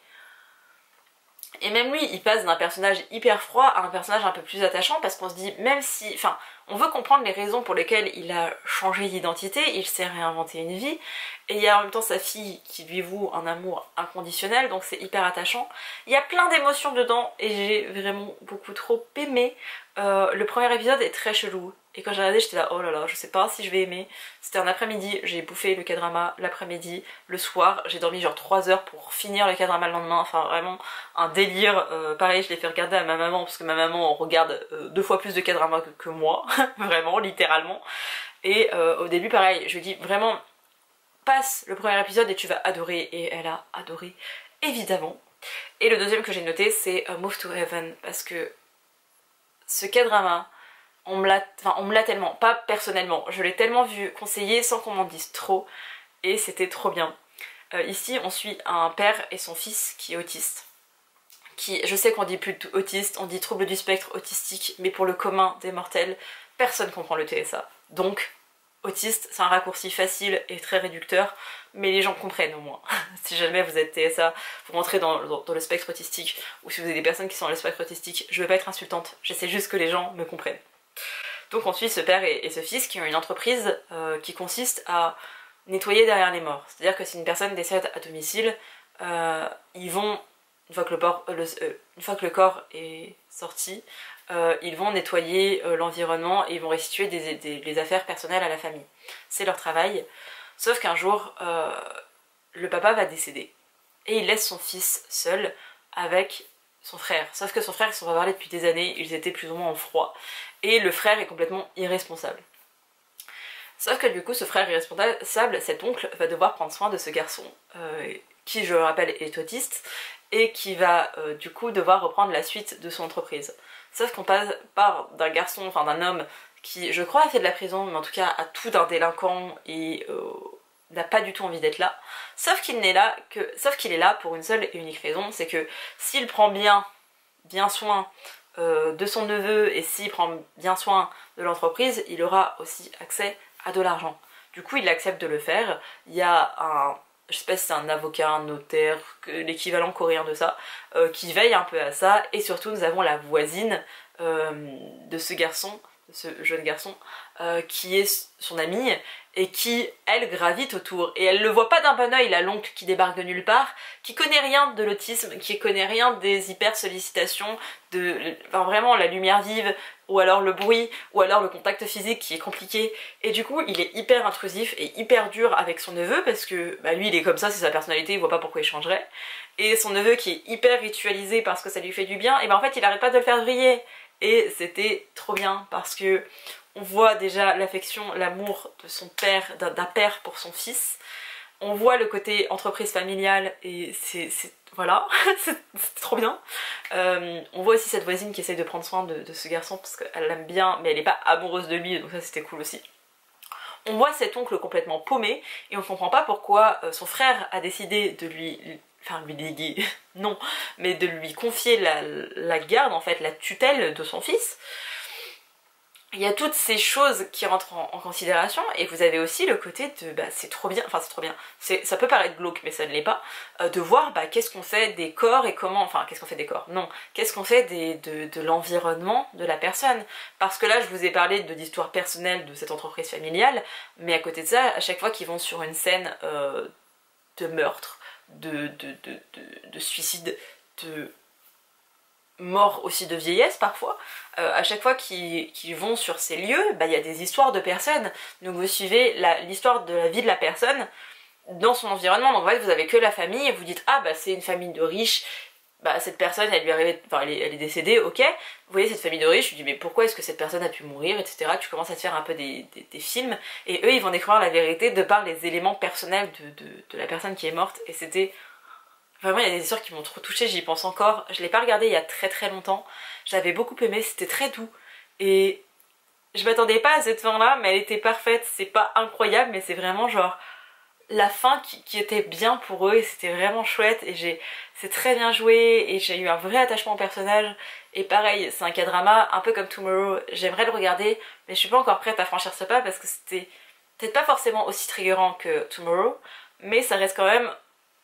Et même lui, il passe d'un personnage hyper froid à un personnage un peu plus attachant, parce qu'on se dit, même si... Enfin, on veut comprendre les raisons pour lesquelles il a changé d'identité, il s'est réinventé une vie, et il y a en même temps sa fille qui lui voue un amour inconditionnel, donc c'est hyper attachant. Il y a plein d'émotions dedans, et j'ai vraiment beaucoup trop aimé. Le premier épisode est très chelou, et quand j'ai regardé j'étais là, oh là là, je sais pas si je vais aimer. C'était un après-midi, j'ai bouffé le K-drama l'après-midi, le soir, j'ai dormi genre 3 heures pour finir le K-drama le lendemain, enfin vraiment un délire. Pareil, je l'ai fait regarder à ma maman, parce que ma maman regarde 2 fois plus de K-drama que moi, vraiment, littéralement. Et au début pareil, je lui dis vraiment, passe le premier épisode et tu vas adorer, et elle a adoré, évidemment. Et le deuxième que j'ai noté c'est Move to Heaven, parce que ce K-drama, on me l'a tellement, pas personnellement, je l'ai tellement vu conseiller sans qu'on m'en dise trop, et c'était trop bien. Ici on suit un père et son fils qui est autiste, qui, je sais qu'on dit plus autiste, on dit trouble du spectre autistique, mais pour le commun des mortels, personne comprend le TSA. Donc, autiste, c'est un raccourci facile et très réducteur, mais les gens comprennent au moins. Si jamais vous êtes TSA, vous rentrez dans le spectre autistique, ou si vous avez des personnes qui sont dans le spectre autistique, je veux pas être insultante, j'essaie juste que les gens me comprennent. Donc on suit ce père et ce fils qui ont une entreprise qui consiste à nettoyer derrière les morts. C'est-à-dire que si une personne décède à domicile, ils vont, une fois que le corps est sorti, ils vont nettoyer l'environnement et ils vont restituer les affaires personnelles à la famille. C'est leur travail. Sauf qu'un jour, le papa va décéder et il laisse son fils seul avec son frère. Sauf que son frère, ils se sont pas parlé depuis des années, ils étaient plus ou moins en froid. Et le frère est complètement irresponsable. Sauf que du coup, ce frère irresponsable, cet oncle, va devoir prendre soin de ce garçon, qui, je le rappelle, est autiste, et qui va du coup devoir reprendre la suite de son entreprise. Sauf qu'on passe par d'un garçon, enfin d'un homme, qui, je crois, a fait de la prison, mais en tout cas a tout d'un délinquant et n'a pas du tout envie d'être là. Sauf qu'il est là pour une seule et unique raison, c'est que s'il prend bien soin de son neveu et s'il prend bien soin de l'entreprise, il aura aussi accès à de l'argent. Du coup, il accepte de le faire. Il y a un, je sais pas si c'est un avocat, un notaire, l'équivalent coréen de ça, qui veille un peu à ça. Et surtout, nous avons la voisine de ce garçon, de ce jeune garçon, qui est son amie et qui, elle, gravite autour. Et elle le voit pas d'un bon oeil, là, l'oncle qui débarque de nulle part, qui connaît rien de l'autisme, qui connaît rien des hyper sollicitations, enfin, vraiment la lumière vive, ou alors le bruit, ou alors le contact physique qui est compliqué. Et du coup, il est hyper intrusif et hyper dur avec son neveu, parce que bah, lui, il est comme ça, c'est sa personnalité, il voit pas pourquoi il changerait. Et son neveu qui est hyper ritualisé parce que ça lui fait du bien, et ben en fait, il arrête pas de le faire briller. Et c'était trop bien, parce que on voit déjà l'affection, l'amour de son père, d'un père pour son fils. On voit le côté entreprise familiale et c'est voilà, c'est trop bien. On voit aussi cette voisine qui essaye de prendre soin de ce garçon parce qu'elle l'aime bien, mais elle n'est pas amoureuse de lui, donc ça c'était cool aussi. On voit cet oncle complètement paumé et on comprend pas pourquoi son frère a décidé de lui léguer, non, mais de lui confier la garde, en fait, la tutelle de son fils. Il y a toutes ces choses qui rentrent en considération, et vous avez aussi le côté de bah c'est trop bien, enfin c'est trop bien, ça peut paraître glauque mais ça ne l'est pas, de voir bah qu'est-ce qu'on fait des corps et comment, enfin qu'est-ce qu'on fait des corps, non, qu'est-ce qu'on fait de l'environnement de la personne, parce que là je vous ai parlé d'histoire personnelle de cette entreprise familiale, mais à côté de ça, à chaque fois qu'ils vont sur une scène de meurtre, de suicide, de mort aussi de vieillesse parfois, à chaque fois qu'ils vont sur ces lieux, bah, y a des histoires de personnes, donc vous suivez l'histoire de la vie de la personne dans son environnement, donc en fait vous avez que la famille et vous dites ah bah c'est une famille de riches bah cette personne elle lui est arrivée, enfin elle est décédée, ok, vous voyez cette famille de riches, je lui dis mais pourquoi est-ce que cette personne a pu mourir, etc. Tu commences à te faire un peu des films, et eux ils vont découvrir la vérité de par les éléments personnels de la personne qui est morte, et c'était... Vraiment il y a des histoires qui m'ont trop touchée, j'y pense encore, je l'ai pas regardé il y a très très longtemps, j'avais beaucoup aimé, c'était très doux, et je m'attendais pas à cette fin là, mais elle était parfaite, c'est pas incroyable, mais c'est vraiment genre... la fin qui était bien pour eux et c'était vraiment chouette et c'est très bien joué et j'ai eu un vrai attachement au personnage et pareil c'est un K-drama un peu comme Tomorrow, j'aimerais le regarder mais je suis pas encore prête à franchir ce pas parce que c'était peut-être pas forcément aussi triggerant que Tomorrow mais ça reste quand même,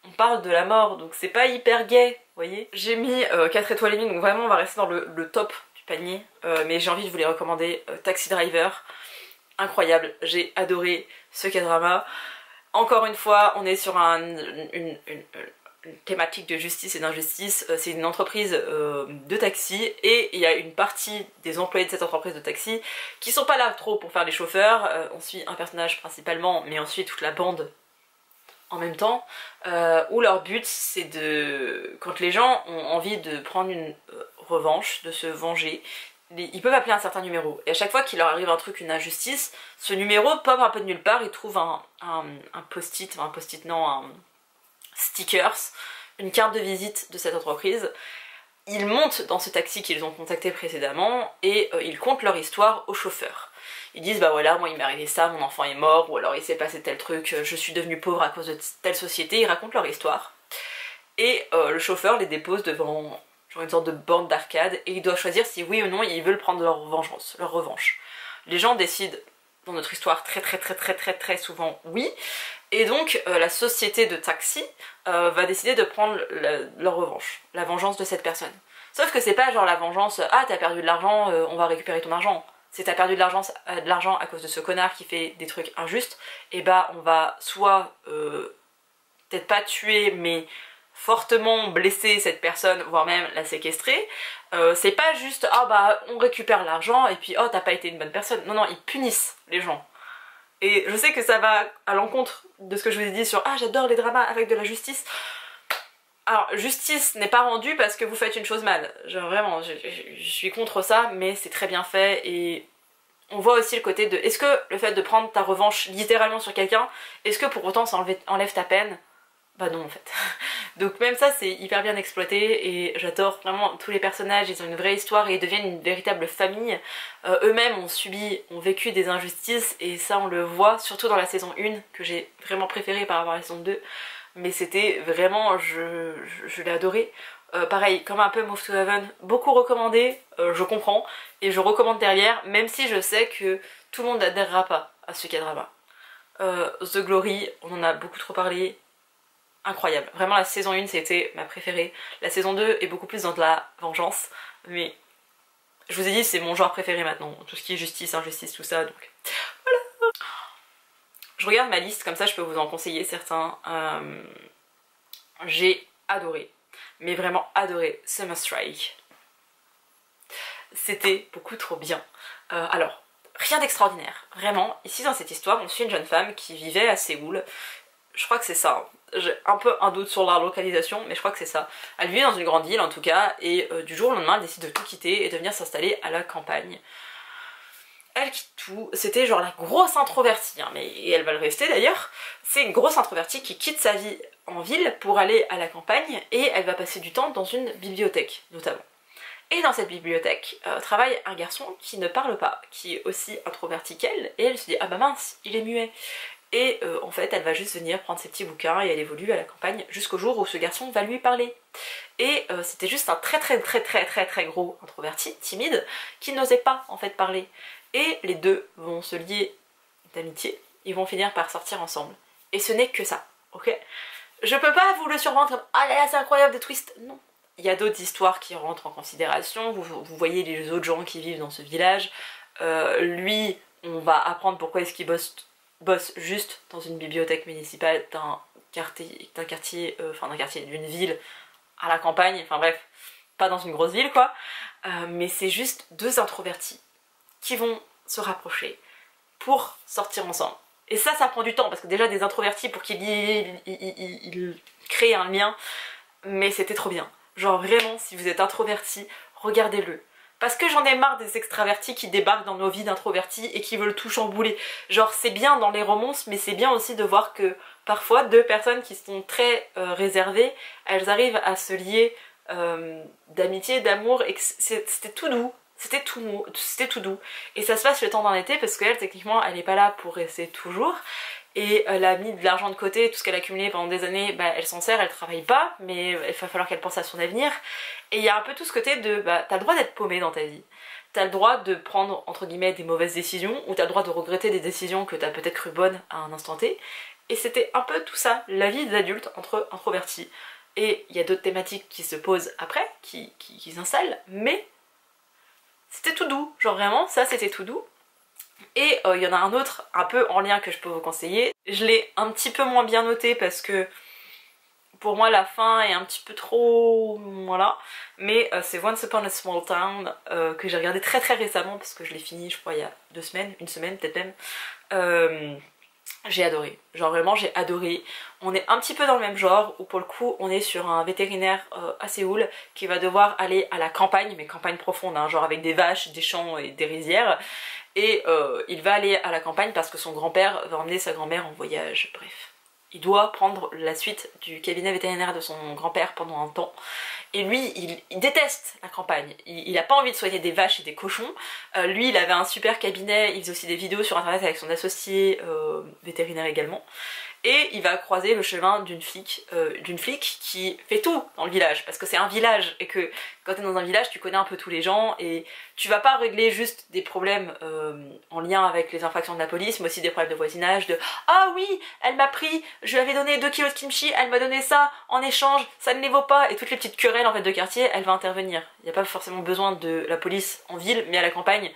on parle de la mort donc c'est pas hyper gay, vous voyez. J'ai mis 4 étoiles et demie donc vraiment on va rester dans le top du panier mais j'ai envie de vous les recommander. Taxi Driver, incroyable, j'ai adoré ce K-drama. Encore une fois, on est sur une thématique de justice et d'injustice. C'est une entreprise de taxi et il y a une partie des employés de cette entreprise de taxi qui sont pas là trop pour faire les chauffeurs. On suit un personnage principalement, mais on suit toute la bande en même temps, où leur but c'est de... quand les gens ont envie de prendre une revanche, de se venger, ils peuvent appeler un certain numéro et à chaque fois qu'il leur arrive un truc, une injustice, ce numéro pop un peu de nulle part, ils trouvent un post-it, un stickers, une carte de visite de cette entreprise. Ils montent dans ce taxi qu'ils ont contacté précédemment et ils content leur histoire au chauffeur. Ils disent bah voilà, moi il m'est arrivé ça, mon enfant est mort, ou alors il s'est passé tel truc, je suis devenue pauvre à cause de telle société, ils racontent leur histoire. Et le chauffeur les dépose devant genre une sorte de borne d'arcade et ils doivent choisir si oui ou non ils veulent prendre leur vengeance, leur revanche. Les gens décident dans notre histoire très souvent oui, et donc la société de taxi va décider de prendre leur revanche, la vengeance de cette personne. Sauf que c'est pas genre la vengeance, ah t'as perdu de l'argent, on va récupérer ton argent. C'est t'as perdu de l'argent à cause de ce connard qui fait des trucs injustes, et bah on va soit peut-être pas tuer mais fortement blesser cette personne, voire même la séquestrer. C'est pas juste ah bah on récupère l'argent et puis oh t'as pas été une bonne personne. Non non, ils punissent les gens. Et je sais que ça va à l'encontre de ce que je vous ai dit sur ah j'adore les dramas avec de la justice. Alors justice n'est pas rendue parce que vous faites une chose mal. Genre vraiment, je suis contre ça, mais c'est très bien fait et on voit aussi le côté de est-ce que le fait de prendre ta revanche littéralement sur quelqu'un, est-ce que pour autant ça enlève ta peine? Bah non en fait. Donc même ça c'est hyper bien exploité et j'adore vraiment tous les personnages, ils ont une vraie histoire et ils deviennent une véritable famille. Eux-mêmes ont vécu des injustices et ça on le voit surtout dans la saison 1 que j'ai vraiment préférée par rapport à la saison 2. Mais c'était vraiment, je l'ai adoré. Pareil, comme un peu Move to Heaven, beaucoup recommandé, je comprends, et je recommande derrière, même si je sais que tout le monde n'adhérera pas à ce K-drama. The Glory, on en a beaucoup trop parlé, incroyable. Vraiment la saison 1 c'était ma préférée. La saison 2 est beaucoup plus dans de la vengeance, mais je vous ai dit c'est mon genre préféré maintenant, tout ce qui est justice, injustice, tout ça, donc voilà. Je regarde ma liste, comme ça je peux vous en conseiller certains. J'ai adoré, mais vraiment adoré Summer Strike. C'était beaucoup trop bien. Alors, rien d'extraordinaire, vraiment. Ici dans cette histoire, on suit une jeune femme qui vivait à Séoul. Je crois que c'est ça. J'ai un peu un doute sur la localisation, mais je crois que c'est ça. Elle vivait dans une grande ville en tout cas, et du jour au lendemain, elle décide de tout quitter et de venir s'installer à la campagne. Elle quitte tout, c'était genre la grosse introvertie, hein, et elle va le rester d'ailleurs. C'est une grosse introvertie qui quitte sa vie en ville pour aller à la campagne, et elle va passer du temps dans une bibliothèque notamment. Et dans cette bibliothèque travaille un garçon qui ne parle pas, qui est aussi introverti qu'elle, et elle se dit ah bah mince, il est muet. Et en fait elle va juste venir prendre ses petits bouquins et elle évolue à la campagne jusqu'au jour où ce garçon va lui parler. Et c'était juste un très gros introverti, timide, qui n'osait pas en fait parler. Et les deux vont se lier d'amitié, ils vont finir par sortir ensemble. Et ce n'est que ça, ok? Je peux pas vous le survendre comme ah là là c'est incroyable des twists, non. Il y a d'autres histoires qui rentrent en considération, vous voyez les autres gens qui vivent dans ce village. Lui, on va apprendre pourquoi est-ce qu'il bosse juste dans une bibliothèque municipale d'un quartier, d'une ville à la campagne, enfin bref, pas dans une grosse ville quoi. Mais c'est juste deux introvertis qui vont se rapprocher pour sortir ensemble. Et ça prend du temps, parce que déjà des introvertis pour qu'ils créent un lien, mais c'était trop bien. Genre vraiment, si vous êtes introverti, regardez-le. Parce que j'en ai marre des extravertis qui débarquent dans nos vies d'introvertis et qui veulent tout chambouler. Genre c'est bien dans les romances, mais c'est bien aussi de voir que parfois deux personnes qui sont très réservées, elles arrivent à se lier d'amitié, d'amour, et que c'était tout doux. C'était tout doux. Et ça se passe le temps d'un été parce qu'elle, techniquement, elle n'est pas là pour rester toujours. Et elle a mis de l'argent de côté, tout ce qu'elle a accumulé pendant des années, bah, elle s'en sert, elle travaille pas, mais il va falloir qu'elle pense à son avenir. Et il y a un peu tout ce côté de, bah, t'as le droit d'être paumé dans ta vie. T'as le droit de prendre, entre guillemets, des mauvaises décisions, ou t'as le droit de regretter des décisions que t'as peut-être cru bonnes à un instant T. Et c'était un peu tout ça, la vie des adultes entre introvertis. Et il y a d'autres thématiques qui se posent après, qui s'installent, mais c'était tout doux. Genre vraiment, ça c'était tout doux. Et il y en a un autre un peu en lien que je peux vous conseiller. Je l'ai un petit peu moins bien noté parce que pour moi la fin est un petit peu trop... voilà. Mais c'est Once Upon a Small Town que j'ai regardé très récemment parce que je l'ai fini je crois il y a 2 semaines, une semaine peut-être même. J'ai adoré, genre vraiment j'ai adoré. On est un petit peu dans le même genre où pour le coup on est sur un vétérinaire à Séoul qui va devoir aller à la campagne, mais campagne profonde, hein, genre avec des vaches, des champs et des rizières. Et il va aller à la campagne parce que son grand-père va emmener sa grand-mère en voyage, bref. Il doit prendre la suite du cabinet vétérinaire de son grand-père pendant un temps. Et lui, il déteste la campagne. Il a pas envie de soigner des vaches et des cochons. Lui, il avait un super cabinet, il faisait aussi des vidéos sur internet avec son associé vétérinaire également. Et il va croiser le chemin d'une flic qui fait tout dans le village, parce que c'est un village, et que quand t'es dans un village, tu connais un peu tous les gens, et tu vas pas régler juste des problèmes en lien avec les infractions de la police, mais aussi des problèmes de voisinage, de « Ah oui, elle m'a pris, je lui avais donné 2 kilos de kimchi, elle m'a donné ça en échange, ça ne les vaut pas », et toutes les petites querelles en fait de quartier, elle va intervenir. Il n'y a pas forcément besoin de la police en ville, mais à la campagne,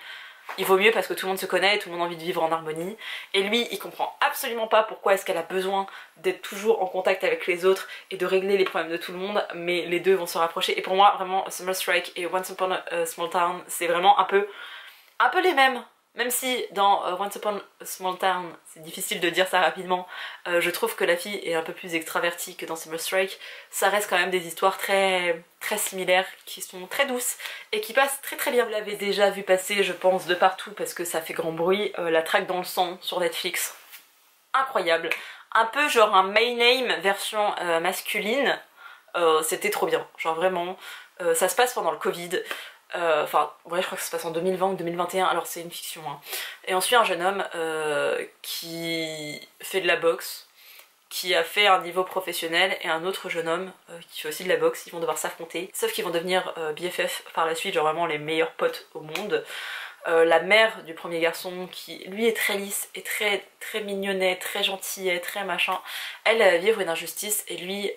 il vaut mieux parce que tout le monde se connaît et tout le monde a envie de vivre en harmonie. Et lui, il comprend absolument pas pourquoi est-ce qu'elle a besoin d'être toujours en contact avec les autres et de régler les problèmes de tout le monde, mais les deux vont se rapprocher. Et pour moi, vraiment, Summer Strike et Once Upon a Small Town, c'est vraiment un peu les mêmes. Même si dans Once Upon a Small Town, c'est difficile de dire ça rapidement, je trouve que la fille est un peu plus extravertie que dans Summer Strike, ça reste quand même des histoires très similaires, qui sont très douces et qui passent très bien. Vous l'avez déjà vu passer, je pense, de partout parce que ça fait grand bruit, La Traque dans le sang sur Netflix. Incroyable. Un peu genre un My Name version masculine, c'était trop bien, genre vraiment. Ça se passe pendant le Covid. Enfin, ouais, je crois que ça se passe en 2020 ou 2021, alors c'est une fiction. Hein. Et on suit un jeune homme qui fait de la boxe, qui a fait un niveau professionnel, et un autre jeune homme qui fait aussi de la boxe. Ils vont devoir s'affronter, sauf qu'ils vont devenir BFF par la suite, genre vraiment les meilleurs potes au monde. La mère du premier garçon, qui lui est très lisse et très mignonnet, très gentillet, très machin, elle va vivre une injustice, et lui,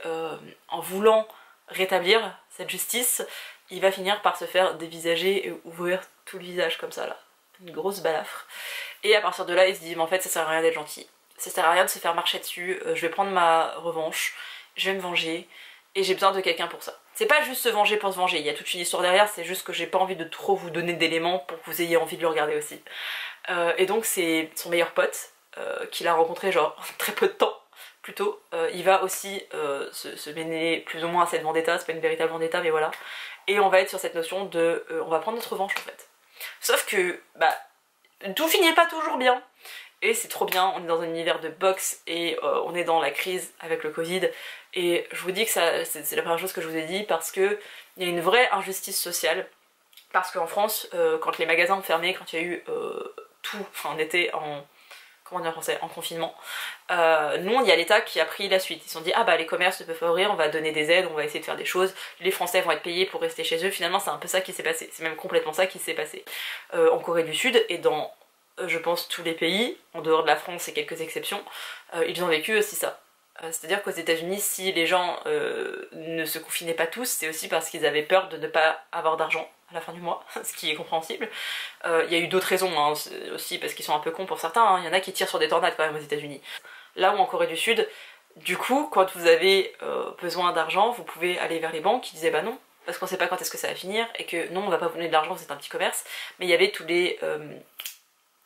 en voulant rétablir cette justice, il va finir par se faire dévisager et ouvrir tout le visage comme ça là, une grosse balafre. Et à partir de là il se dit mais en fait ça sert à rien d'être gentil, ça sert à rien de se faire marcher dessus, je vais prendre ma revanche, je vais me venger, et j'ai besoin de quelqu'un pour ça. C'est pas juste se venger pour se venger, il y a toute une histoire derrière, c'est juste que j'ai pas envie de trop vous donner d'éléments pour que vous ayez envie de le regarder aussi. Et donc c'est son meilleur pote, qu'il a rencontré genre très peu de temps, plutôt, il va aussi se mêler plus ou moins à cette vendetta, c'est pas une véritable vendetta mais voilà. Et on va être sur cette notion de on va prendre notre revanche en fait. Sauf que bah tout finit pas toujours bien. Et c'est trop bien, on est dans un univers de boxe et on est dans la crise avec le Covid. Et je vous dis que c'est la première chose que je vous ai dit parce que il y a une vraie injustice sociale. Parce qu'en France, quand les magasins ont fermé, quand il y a eu tout, enfin on était en... comment dire en français, en confinement, nous il y a l'État qui a pris la suite. Ils se sont dit ah bah les commerces ne peuvent pas ouvrir, on va donner des aides, on va essayer de faire des choses, les Français vont être payés pour rester chez eux. Finalement c'est un peu ça qui s'est passé, c'est même complètement ça qui s'est passé en Corée du Sud et dans je pense tous les pays, en dehors de la France et quelques exceptions, ils ont vécu aussi ça. C'est-à-dire qu'aux États-Unis, si les gens ne se confinaient pas tous, c'est aussi parce qu'ils avaient peur de ne pas avoir d'argent à la fin du mois, ce qui est compréhensible. Il y a eu d'autres raisons hein, aussi, parce qu'ils sont un peu cons pour certains, hein. Il y en a qui tirent sur des tornades quand même aux États-Unis. Là où en Corée du Sud, du coup, quand vous avez besoin d'argent, vous pouvez aller vers les banques qui disaient bah non, parce qu'on sait pas quand est-ce que ça va finir, et que non, on va pas vous donner de l'argent, c'est un petit commerce, mais il y avait tous les...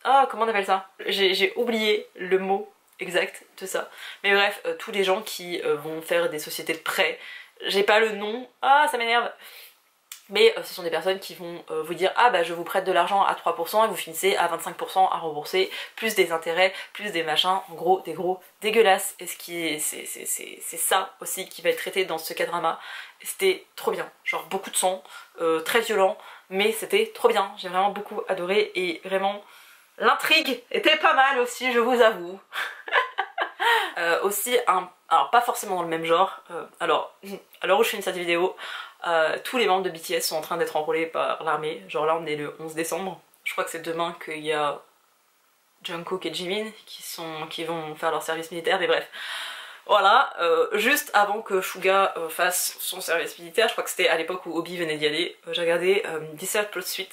Ah, comment on appelle ça? J'ai oublié le mot exact de ça. Mais bref, tous les gens qui vont faire des sociétés de prêt j'ai pas le nom, ah ça m'énerve. Mais ce sont des personnes qui vont vous dire ah bah je vous prête de l'argent à 3% et vous finissez à 25% à rembourser, plus des intérêts, plus des machins, en gros des gros dégueulasses. Et ce qui est, c'est ça aussi qui va être traité dans ce K-drama. C'était trop bien, genre beaucoup de sang, très violent, mais c'était trop bien, j'ai vraiment beaucoup adoré et vraiment l'intrigue était pas mal aussi, je vous avoue. Aussi alors pas forcément dans le même genre, alors à l'heure où je fais cette vidéo, tous les membres de BTS sont en train d'être enrôlés par l'armée, genre là on est le 11 décembre, je crois que c'est demain qu'il y a Jungkook et Jimin qui vont faire leur service militaire, mais bref. Voilà, juste avant que Suga fasse son service militaire, je crois que c'était à l'époque où Obi venait d'y aller, j'ai regardé Desert Pursuit,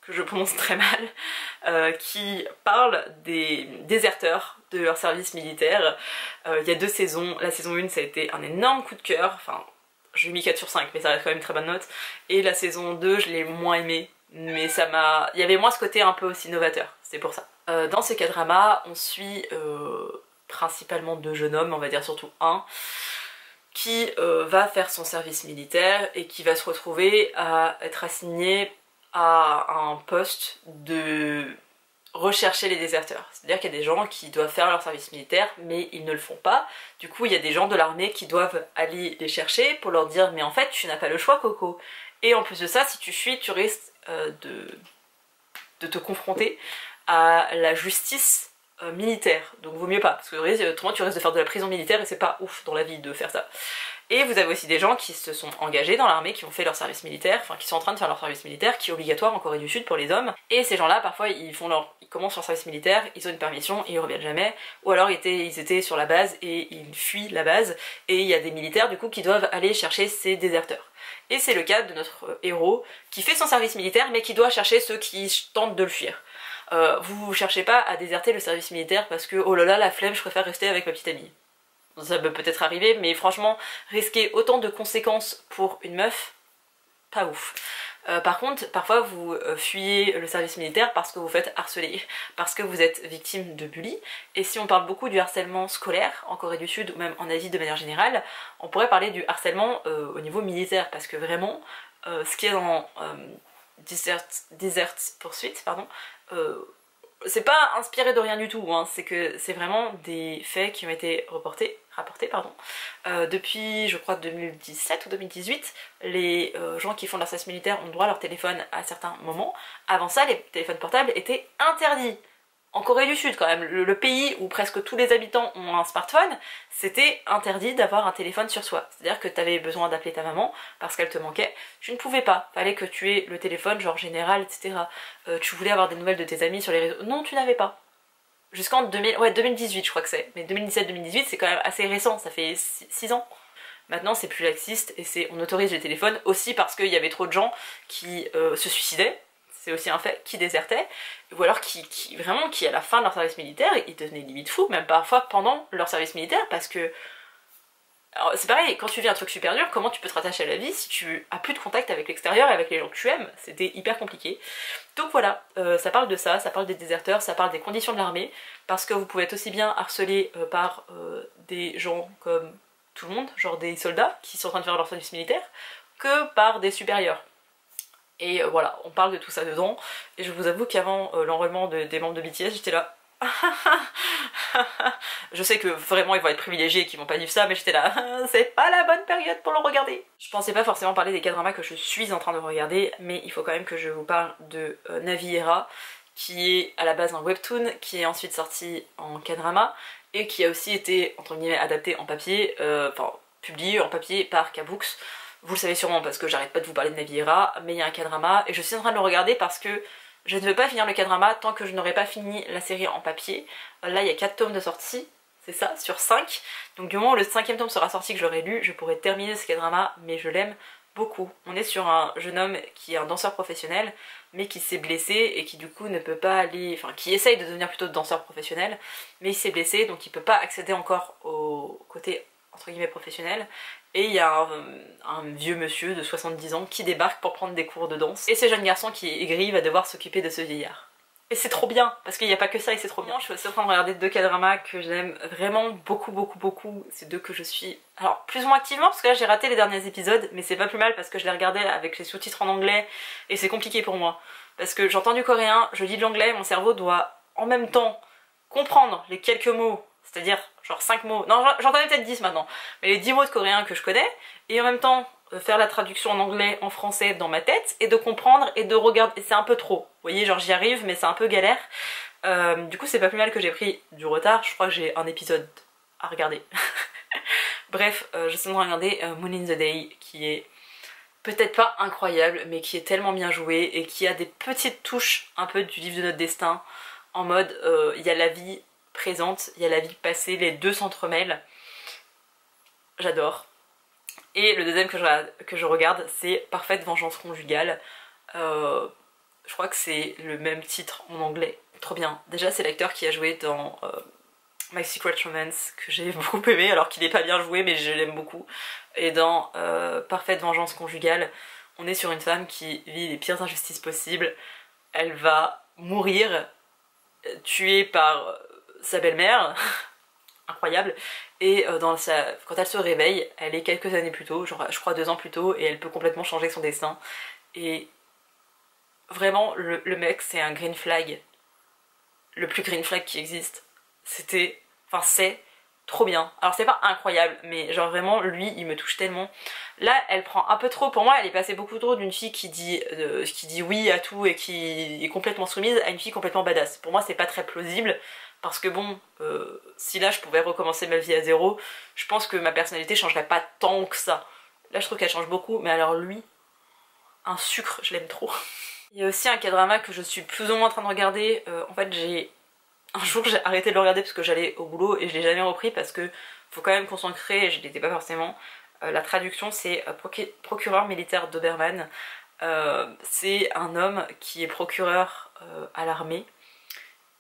que je prononce très mal, qui parle des déserteurs de leur service militaire. Il y a 2 saisons, la saison 1 ça a été un énorme coup de cœur, enfin j'ai mis 4 sur 5 mais ça reste quand même une très bonne note, et la saison 2 je l'ai moins aimée, mais ça m'a... il y avait moins ce côté un peu aussi novateur, c'est pour ça. Dans ce K-drama, on suit principalement 2 jeunes hommes, on va dire surtout un, qui va faire son service militaire et qui va se retrouver à être assigné à un poste de rechercher les déserteurs. C'est-à-dire qu'il y a des gens qui doivent faire leur service militaire mais ils ne le font pas. Du coup il y a des gens de l'armée qui doivent aller les chercher pour leur dire mais en fait tu n'as pas le choix Coco. Et en plus de ça si tu fuis tu risques de te confronter à la justice militaire. Donc vaut mieux pas parce que autrement tu risques de faire de la prison militaire et c'est pas ouf dans la vie de faire ça. Et vous avez aussi des gens qui se sont engagés dans l'armée, qui ont fait leur service militaire, enfin qui sont en train de faire leur service militaire, qui est obligatoire en Corée du Sud pour les hommes. Et ces gens-là, parfois, ils commencent leur service militaire, ils ont une permission et ils reviennent jamais. Ou alors ils étaient sur la base et ils fuient la base. Et il y a des militaires du coup qui doivent aller chercher ces déserteurs. Et c'est le cas de notre héros qui fait son service militaire mais qui doit chercher ceux qui tentent de le fuir. Vous cherchez pas à déserter le service militaire parce que oh là là la flemme je préfère rester avec ma petite amie. Ça peut peut-être arriver, mais franchement, risquer autant de conséquences pour une meuf, pas ouf. Par contre, parfois vous fuyez le service militaire parce que vous faites harceler, parce que vous êtes victime de bully, et si on parle beaucoup du harcèlement scolaire en Corée du Sud ou même en Asie de manière générale, on pourrait parler du harcèlement au niveau militaire, parce que vraiment, ce qui est dans Desert Pursuit, pardon, c'est pas inspiré de rien du tout, hein. C'est que c'est vraiment des faits qui ont été rapportés depuis je crois 2017 ou 2018, les gens qui font de leur service militaire ont droit à leur téléphone à certains moments. Avant ça les téléphones portables étaient interdits. En Corée du Sud quand même, le pays où presque tous les habitants ont un smartphone, c'était interdit d'avoir un téléphone sur soi. C'est-à-dire que tu avais besoin d'appeler ta maman parce qu'elle te manquait, tu ne pouvais pas, fallait que tu aies le téléphone genre général, etc. Tu voulais avoir des nouvelles de tes amis sur les réseaux, non tu n'avais pas. Jusqu'en 2018 je crois que c'est, mais 2017-2018 c'est quand même assez récent, ça fait 6 ans. Maintenant c'est plus laxiste et on autorise les téléphones aussi parce qu'il y avait trop de gens qui se suicidaient. C'est aussi un fait, qui désertaient, ou alors qui à la fin de leur service militaire, ils devenaient limite fous, même parfois pendant leur service militaire, parce que... Alors c'est pareil, quand tu vis un truc super dur, comment tu peux te rattacher à la vie si tu as plus de contact avec l'extérieur et avec les gens que tu aimes? C'était hyper compliqué. Donc voilà, ça parle de ça parle des déserteurs, ça parle des conditions de l'armée, parce que vous pouvez être aussi bien harcelé par des gens comme tout le monde, genre des soldats qui sont en train de faire leur service militaire, que par des supérieurs. Et voilà, on parle de tout ça dedans, et je vous avoue qu'avant l'enrôlement des membres de BTS, j'étais là... Je sais que vraiment ils vont être privilégiés et qu'ils vont pas vivre ça, mais j'étais là, c'est pas la bonne période pour le regarder. Je pensais pas forcément parler des K-dramas que je suis en train de regarder, mais il faut quand même que je vous parle de Naviera, qui est à la base un webtoon, qui est ensuite sorti en K-drama, et qui a aussi été, entre guillemets, adapté en papier, enfin publié en papier par K-Books. Vous le savez sûrement parce que j'arrête pas de vous parler de Naviera, mais il y a un K-drama et je suis en train de le regarder parce que je ne veux pas finir le K-drama tant que je n'aurai pas fini la série en papier. Là il y a 4 tomes de sortie, c'est ça, sur 5. Donc du moment où le 5e tome sera sorti que je l'aurai lu, je pourrai terminer ce K-drama, mais je l'aime beaucoup. On est sur un jeune homme qui est un danseur professionnel, mais qui s'est blessé et qui du coup ne peut pas aller... Enfin qui essaye de devenir plutôt danseur professionnel, mais il s'est blessé donc il peut pas accéder encore au côté entre guillemets professionnel. Et il y a un vieux monsieur de 70 ans qui débarque pour prendre des cours de danse. Et ce jeune garçon qui est aigri va devoir s'occuper de ce vieillard. Et c'est trop bien, parce qu'il n'y a pas que ça et c'est trop bien. Je suis aussi en train de regarder 2 K-dramas que j'aime vraiment beaucoup. C'est 2 que je suis... Alors, plus ou moins activement, parce que là j'ai raté les derniers épisodes, mais c'est pas plus mal parce que je les regardais avec les sous-titres en anglais, et c'est compliqué pour moi. Parce que j'entends du coréen, je lis de l'anglais, mon cerveau doit en même temps comprendre les quelques mots, c'est-à-dire genre 5 mots, non j'en connais peut-être 10 maintenant, mais les 10 mots de coréen que je connais, et en même temps faire la traduction en anglais, en français dans ma tête, et de comprendre et de regarder, et c'est un peu trop. Vous voyez, genre j'y arrive, mais c'est un peu galère. Du coup c'est pas plus mal que j'ai pris du retard, je crois que j'ai un épisode à regarder. Bref, je suis en train de regarder Moon in the Day, qui est peut-être pas incroyable, mais qui est tellement bien joué, et qui a des petites touches un peu du livre de notre destin, en mode, il y a la vie présente, il y a la vie passée, les deux s'entremêlent. J'adore. Et le deuxième que je regarde, c'est Parfaite vengeance conjugale. Je crois que c'est le même titre en anglais. Trop bien. Déjà, c'est l'acteur qui a joué dans My Secret Romance, que j'ai beaucoup aimé, alors qu'il n'est pas bien joué, mais je l'aime beaucoup. Et dans Parfaite vengeance conjugale, on est sur une femme qui vit les pires injustices possibles. Elle va mourir, tuée par sa belle-mère. Incroyable. Et quand elle se réveille, elle est quelques années plus tôt, genre je crois 2 ans plus tôt, et elle peut complètement changer son destin. Et vraiment, le mec, c'est un green flag. Le plus green flag qui existe. C'est trop bien. Alors c'est pas incroyable, mais genre vraiment, lui, il me touche tellement. Là, elle prend un peu trop, pour moi, elle est passée beaucoup trop d'une fille qui dit oui à tout et qui est complètement soumise à une fille complètement badass. Pour moi, c'est pas très plausible. Parce que bon, si là je pouvais recommencer ma vie à zéro, je pense que ma personnalité changerait pas tant que ça. Là je trouve qu'elle change beaucoup, mais alors lui, un sucre, je l'aime trop. Il y a aussi un K-drama que je suis plus ou moins en train de regarder. En fait un jour j'ai arrêté de le regarder parce que j'allais au boulot et je l'ai jamais repris parce que faut quand même concentrer et je l'étais pas forcément. La traduction c'est procureur militaire Doberman. C'est un homme qui est procureur à l'armée.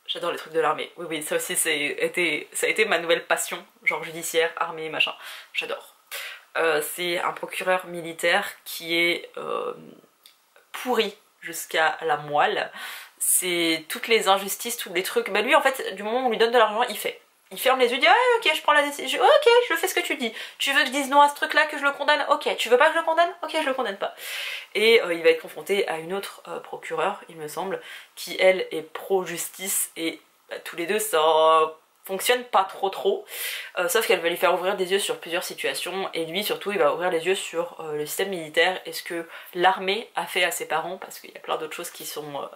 J'adore les trucs de l'armée. Oui, ça aussi ça a été ma nouvelle passion, genre judiciaire, armée, machin. J'adore. C'est un procureur militaire qui est pourri jusqu'à la moelle. C'est toutes les injustices, tous les trucs. Bah lui en fait, du moment où on lui donne de l'argent, il fait. Il ferme les yeux, il dit ah, ok, je prends la décision, ok, je fais ce que tu dis. Tu veux que je dise non à ce truc là, que je le condamne, ok. Tu veux pas que je le condamne, ok, je le condamne pas. Et il va être confronté à une autre procureure, il me semble, qui elle est pro-justice et tous les deux ça fonctionne pas trop. Sauf qu'elle va lui faire ouvrir des yeux sur plusieurs situations et lui surtout il va ouvrir les yeux sur le système militaire et ce que l'armée a fait à ses parents parce qu'il y a plein d'autres choses qui sont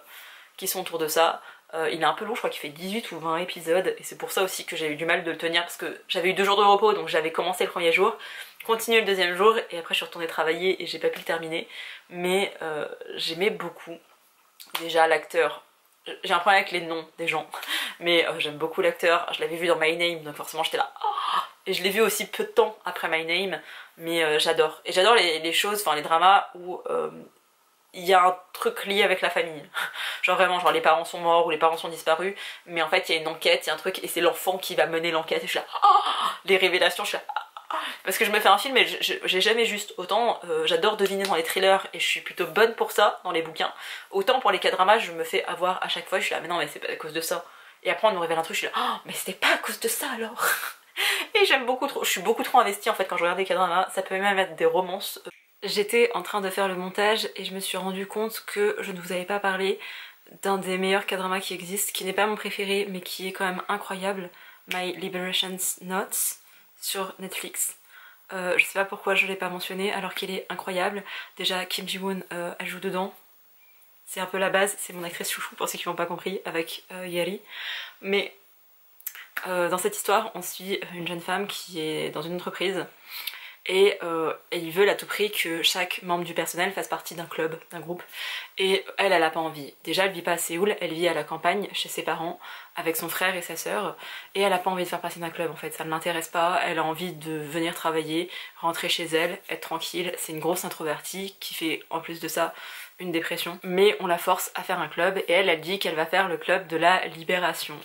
autour de ça. Il est un peu long, je crois qu'il fait 18 ou 20 épisodes et c'est pour ça aussi que j'ai eu du mal de le tenir parce que j'avais eu 2 jours de repos donc j'avais commencé le premier jour, continué le deuxième jour et après je suis retournée travailler et j'ai pas pu le terminer. Mais j'aimais beaucoup. Déjà l'acteur, j'ai un problème avec les noms des gens, mais j'aime beaucoup l'acteur, je l'avais vu dans My Name donc forcément j'étais là oh, et je l'ai vu aussi peu de temps après My Name, mais j'adore. Et j'adore les choses, enfin les dramas où il y a un truc lié avec la famille. Genre vraiment, genre les parents sont morts ou les parents sont disparus, mais en fait il y a une enquête, il y a un truc et c'est l'enfant qui va mener l'enquête et je suis là oh, les révélations, je suis là parce que je me fais un film et j'ai jamais juste autant j'adore deviner dans les thrillers et je suis plutôt bonne pour ça dans les bouquins, autant pour les K-dramas je me fais avoir à chaque fois, je suis là mais non mais c'est pas à cause de ça et après on me révèle un truc, je suis là oh mais c'était pas à cause de ça alors. Et j'aime beaucoup trop, je suis beaucoup trop investie en fait quand je regarde des K-dramas, ça peut même être des romances. J'étais en train de faire le montage et je me suis rendu compte que je ne vous avais pas parlé d'un des meilleurs K-dramas qui existent, qui n'est pas mon préféré mais qui est quand même incroyable, My Liberations Notes sur Netflix. Je sais pas pourquoi je l'ai pas mentionné alors qu'il est incroyable. Déjà Kim Ji-woon elle joue dedans, c'est un peu la base, c'est mon actrice chouchou pour ceux qui n'ont pas compris avec Yeri. Mais dans cette histoire on suit une jeune femme qui est dans une entreprise et il veut à tout prix que chaque membre du personnel fasse partie d'un club, d'un groupe, et elle a pas envie. Déjà elle vit pas à Séoul, elle vit à la campagne chez ses parents avec son frère et sa sœur et elle a pas envie de faire partie d'un club en fait, ça ne l'intéresse pas, elle a envie de venir travailler, rentrer chez elle, être tranquille. C'est une grosse introvertie qui fait en plus de ça une dépression, mais on la force à faire un club et elle dit qu'elle va faire le club de la libération.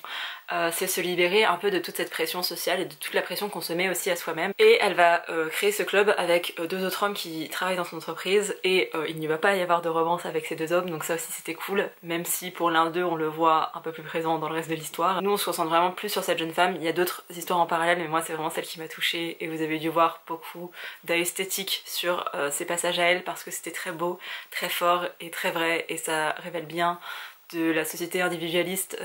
c'est se libérer un peu de toute cette pression sociale et de toute la pression qu'on se met aussi à soi-même. Et elle va créer ce club avec deux autres hommes qui travaillent dans son entreprise et il n'y va pas y avoir de romance avec ces deux hommes, donc ça aussi c'était cool, même si pour l'un d'eux on le voit un peu plus présent dans le reste de l'histoire. Nous on se concentre vraiment plus sur cette jeune femme, il y a d'autres histoires en parallèle mais moi c'est vraiment celle qui m'a touchée et vous avez dû voir beaucoup d'esthétique sur ces passages à elle parce que c'était très beau, très fort et très vrai et ça révèle bien de la société individualiste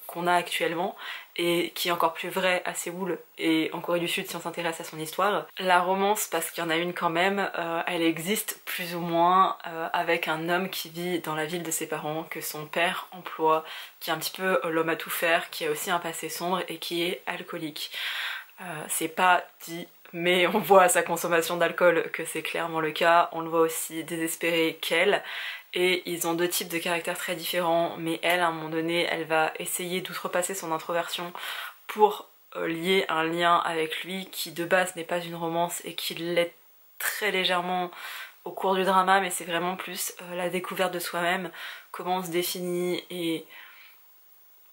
qu'on a actuellement et qui est encore plus vrai à Séoul et en Corée du Sud si on s'intéresse à son histoire. La romance, parce qu'il y en a une quand même, elle existe plus ou moins avec un homme qui vit dans la ville de ses parents, que son père emploie, qui est un petit peu l'homme à tout faire, qui a aussi un passé sombre et qui est alcoolique. C'est pas dit, mais on voit à sa consommation d'alcool que c'est clairement le cas, on le voit aussi désespéré qu'elle. Et ils ont deux types de caractères très différents, mais elle, à un moment donné, elle va essayer d'outrepasser son introversion pour lier un lien avec lui qui de base n'est pas une romance et qui l'est très légèrement au cours du drama, mais c'est vraiment plus la découverte de soi-même, comment on se définit et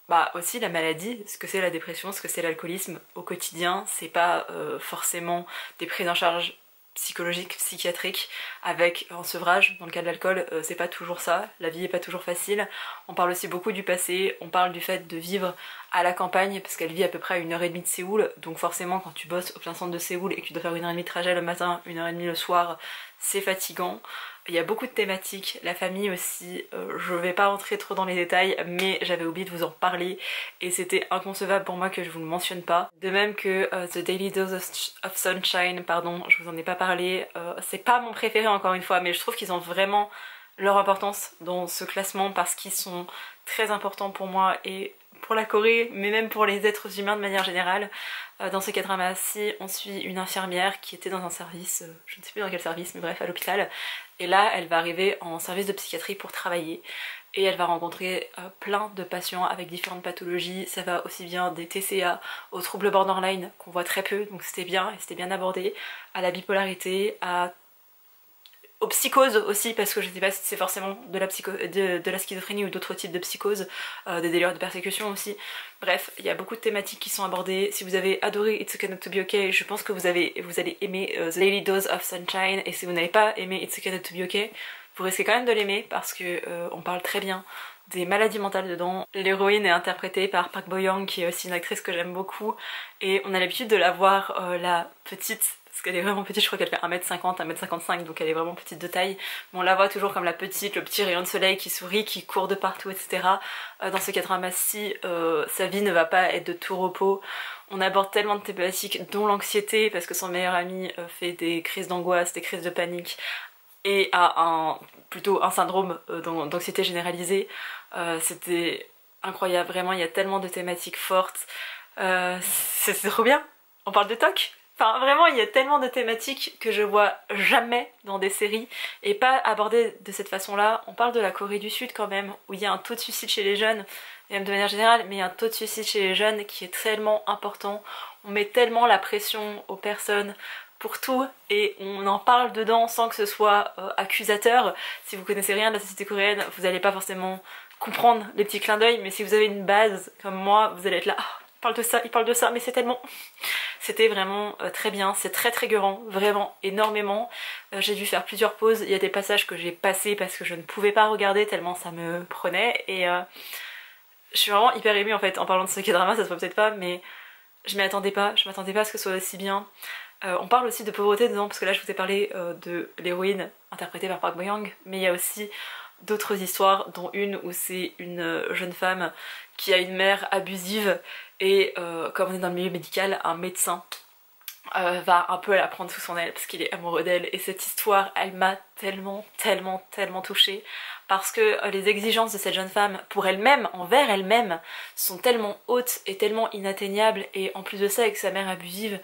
bah aussi la maladie, ce que c'est la dépression, ce que c'est l'alcoolisme au quotidien, c'est pas forcément des prises en charge psychologique, psychiatrique, avec un sevrage. Dans le cas de l'alcool, c'est pas toujours ça, la vie est pas toujours facile. On parle aussi beaucoup du passé, on parle du fait de vivre à la campagne, parce qu'elle vit à peu près à 1h30 de Séoul, donc forcément quand tu bosses au plein centre de Séoul et que tu dois faire 1h30 de trajet le matin, 1h30 le soir, c'est fatigant. Il y a beaucoup de thématiques, la famille aussi, je vais pas rentrer trop dans les détails, mais j'avais oublié de vous en parler et c'était inconcevable pour moi que je vous le mentionne pas. De même que The Daily Dose of Sunshine, pardon, je vous en ai pas parlé, c'est pas mon préféré encore une fois, mais je trouve qu'ils ont vraiment leur importance dans ce classement parce qu'ils sont très importants pour moi et pour la Corée, mais même pour les êtres humains de manière générale. Dans ce K-drama-ci, on suit une infirmière qui était dans un service, je ne sais plus dans quel service, mais bref, à l'hôpital. Et là, elle va arriver en service de psychiatrie pour travailler. Et elle va rencontrer plein de patients avec différentes pathologies. Ça va aussi bien des TCA aux troubles borderline, qu'on voit très peu, donc c'était bien, et c'était bien abordé, à la bipolarité, aux psychoses aussi, parce que je sais pas si c'est forcément de la schizophrénie ou d'autres types de psychoses, des délires de persécution aussi. Bref, il y a beaucoup de thématiques qui sont abordées. Si vous avez adoré It's Okay Not To Be Okay, je pense que vous allez aimer The Daily Dose of Sunshine, et si vous n'avez pas aimé It's Okay Not To Be Okay, vous risquez quand même de l'aimer parce que on parle très bien des maladies mentales dedans. L'héroïne est interprétée par Park Bo-young qui est aussi une actrice que j'aime beaucoup et on a l'habitude de la voir la petite, parce qu'elle est vraiment petite, je crois qu'elle fait 1m50, 1m55 donc elle est vraiment petite de taille, mais on la voit toujours comme la petite, le petit rayon de soleil qui sourit, qui court de partout, etc. Dans ce K-drama-ci, sa vie ne va pas être de tout repos. On aborde tellement de thématiques dont l'anxiété parce que son meilleur ami fait des crises d'angoisse, des crises de panique et a plutôt un syndrome d'anxiété généralisée. C'était incroyable, vraiment il y a tellement de thématiques fortes, c'est trop bien. On parle de TOC. Enfin vraiment il y a tellement de thématiques que je vois jamais dans des séries et pas abordées de cette façon là. On parle de la Corée du Sud quand même, où il y a un taux de suicide chez les jeunes, et même de manière générale, mais il y a un taux de suicide chez les jeunes qui est tellement important. On met tellement la pression aux personnes pour tout et on en parle dedans sans que ce soit accusateur. Si vous connaissez rien de la société coréenne, vous n'allez pas forcément comprendre les petits clins d'œil, mais si vous avez une base comme moi, vous allez être là, ah, il parle de ça, mais c'est tellement... C'était vraiment très bien, c'est très triggerant, vraiment énormément. J'ai dû faire plusieurs pauses, il y a des passages que j'ai passés parce que je ne pouvais pas regarder tellement ça me prenait et je suis vraiment hyper émue en fait en parlant de ce K-drama, ça se voit peut-être pas, mais je m'attendais pas à ce que ce soit aussi bien. On parle aussi de pauvreté dedans, parce que là je vous ai parlé de l'héroïne interprétée par Park Bo-young, mais il y a aussi d'autres histoires, dont une où c'est une jeune femme qui a une mère abusive et comme on est dans le milieu médical, un médecin va un peu la prendre sous son aile parce qu'il est amoureux d'elle, et cette histoire elle m'a tellement touchée parce que les exigences de cette jeune femme pour elle-même, envers elle-même, sont tellement hautes et tellement inatteignables, et en plus de ça avec sa mère abusive,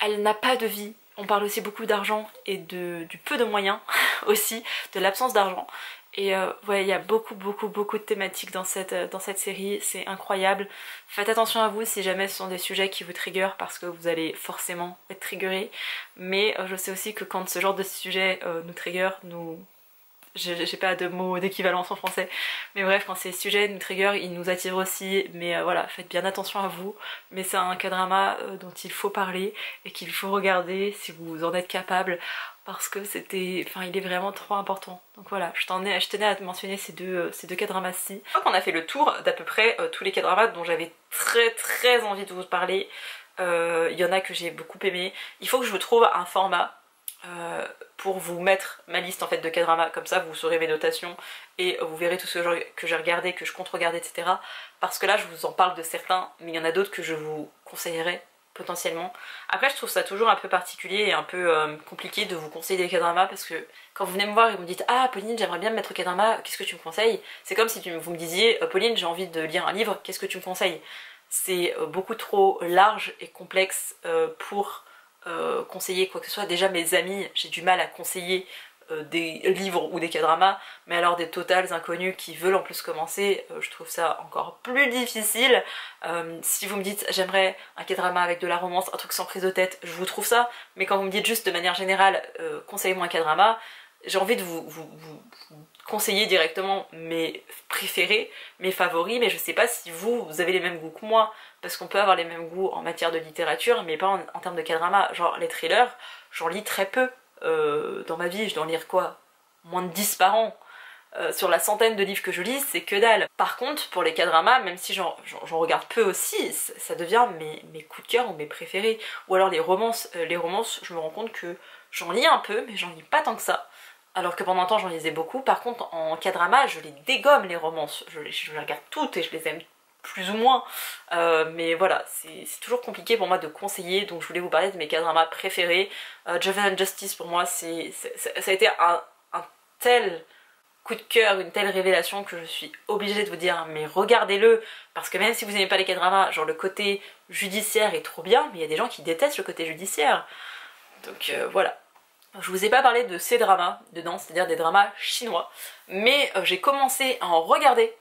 elle n'a pas de vie. On parle aussi beaucoup d'argent et du peu de moyens aussi, de l'absence d'argent. Et ouais, il y a beaucoup de thématiques dans cette série, c'est incroyable. Faites attention à vous si jamais ce sont des sujets qui vous triggerent, parce que vous allez forcément être triggerés. Mais je sais aussi que quand ce genre de sujet nous trigger, j'ai pas de mots d'équivalence en français, mais bref, quand ces sujets nous trigger, ils nous attirent aussi, mais voilà, faites bien attention à vous, mais c'est un K-drama dont il faut parler et qu'il faut regarder si vous en êtes capable, parce que il est vraiment trop important. Donc voilà, je tenais à mentionner ces deux K-dramas-ci. Je crois qu'on a fait le tour d'à peu près tous les K-dramas dont j'avais très envie de vous parler. Il y en a que j'ai beaucoup aimé. Il faut que je vous trouve un format pour vous mettre ma liste en fait de K-dramas, comme ça vous saurez mes notations et vous verrez tout ce que j'ai regardé, que je compte regarder, etc. Parce que là je vous en parle de certains, mais il y en a d'autres que je vous conseillerais potentiellement. Après je trouve ça toujours un peu particulier et un peu compliqué de vous conseiller des K-dramas, parce que quand vous venez me voir et vous me dites ah Pauline j'aimerais bien me mettre au K-drama, qu'est-ce que tu me conseilles? C'est comme si vous me disiez Pauline j'ai envie de lire un livre, qu'est-ce que tu me conseilles? C'est beaucoup trop large et complexe pour conseiller quoi que ce soit. Déjà mes amis, j'ai du mal à conseiller des livres ou des K-dramas, mais alors des totales inconnus qui veulent en plus commencer, je trouve ça encore plus difficile. Si vous me dites j'aimerais un K-drama avec de la romance, un truc sans prise de tête, je vous trouve ça, mais quand vous me dites juste de manière générale conseillez-moi un K-drama, j'ai envie de vous conseiller directement mes préférés, mes favoris, mais je sais pas si vous avez les mêmes goûts que moi, parce qu'on peut avoir les mêmes goûts en matière de littérature, mais pas en termes de K-drama. Genre les thrillers, j'en lis très peu dans ma vie, je dois en lire quoi? Moins de 10 par an. Sur la centaine de livres que je lis, c'est que dalle. Par contre, pour les K-dramas, même si j'en regarde peu aussi, ça devient mes coups de cœur ou mes préférés. Ou alors les romances, je me rends compte que j'en lis un peu, mais j'en lis pas tant que ça. Alors que pendant un temps j'en lisais beaucoup. Par contre en K-drama je les dégomme les romances, je les regarde toutes et je les aime plus ou moins, mais voilà, c'est toujours compliqué pour moi de conseiller, donc je voulais vous parler de mes K-dramas préférés. Joven and Justice pour moi ça a été un tel coup de cœur, une telle révélation que je suis obligée de vous dire mais regardez-le, parce que même si vous n'aimez pas les K-dramas, genre le côté judiciaire est trop bien, mais il y a des gens qui détestent le côté judiciaire, donc voilà. Je vous ai pas parlé de ces dramas dedans, c'est-à-dire des dramas chinois, mais j'ai commencé à en regarder,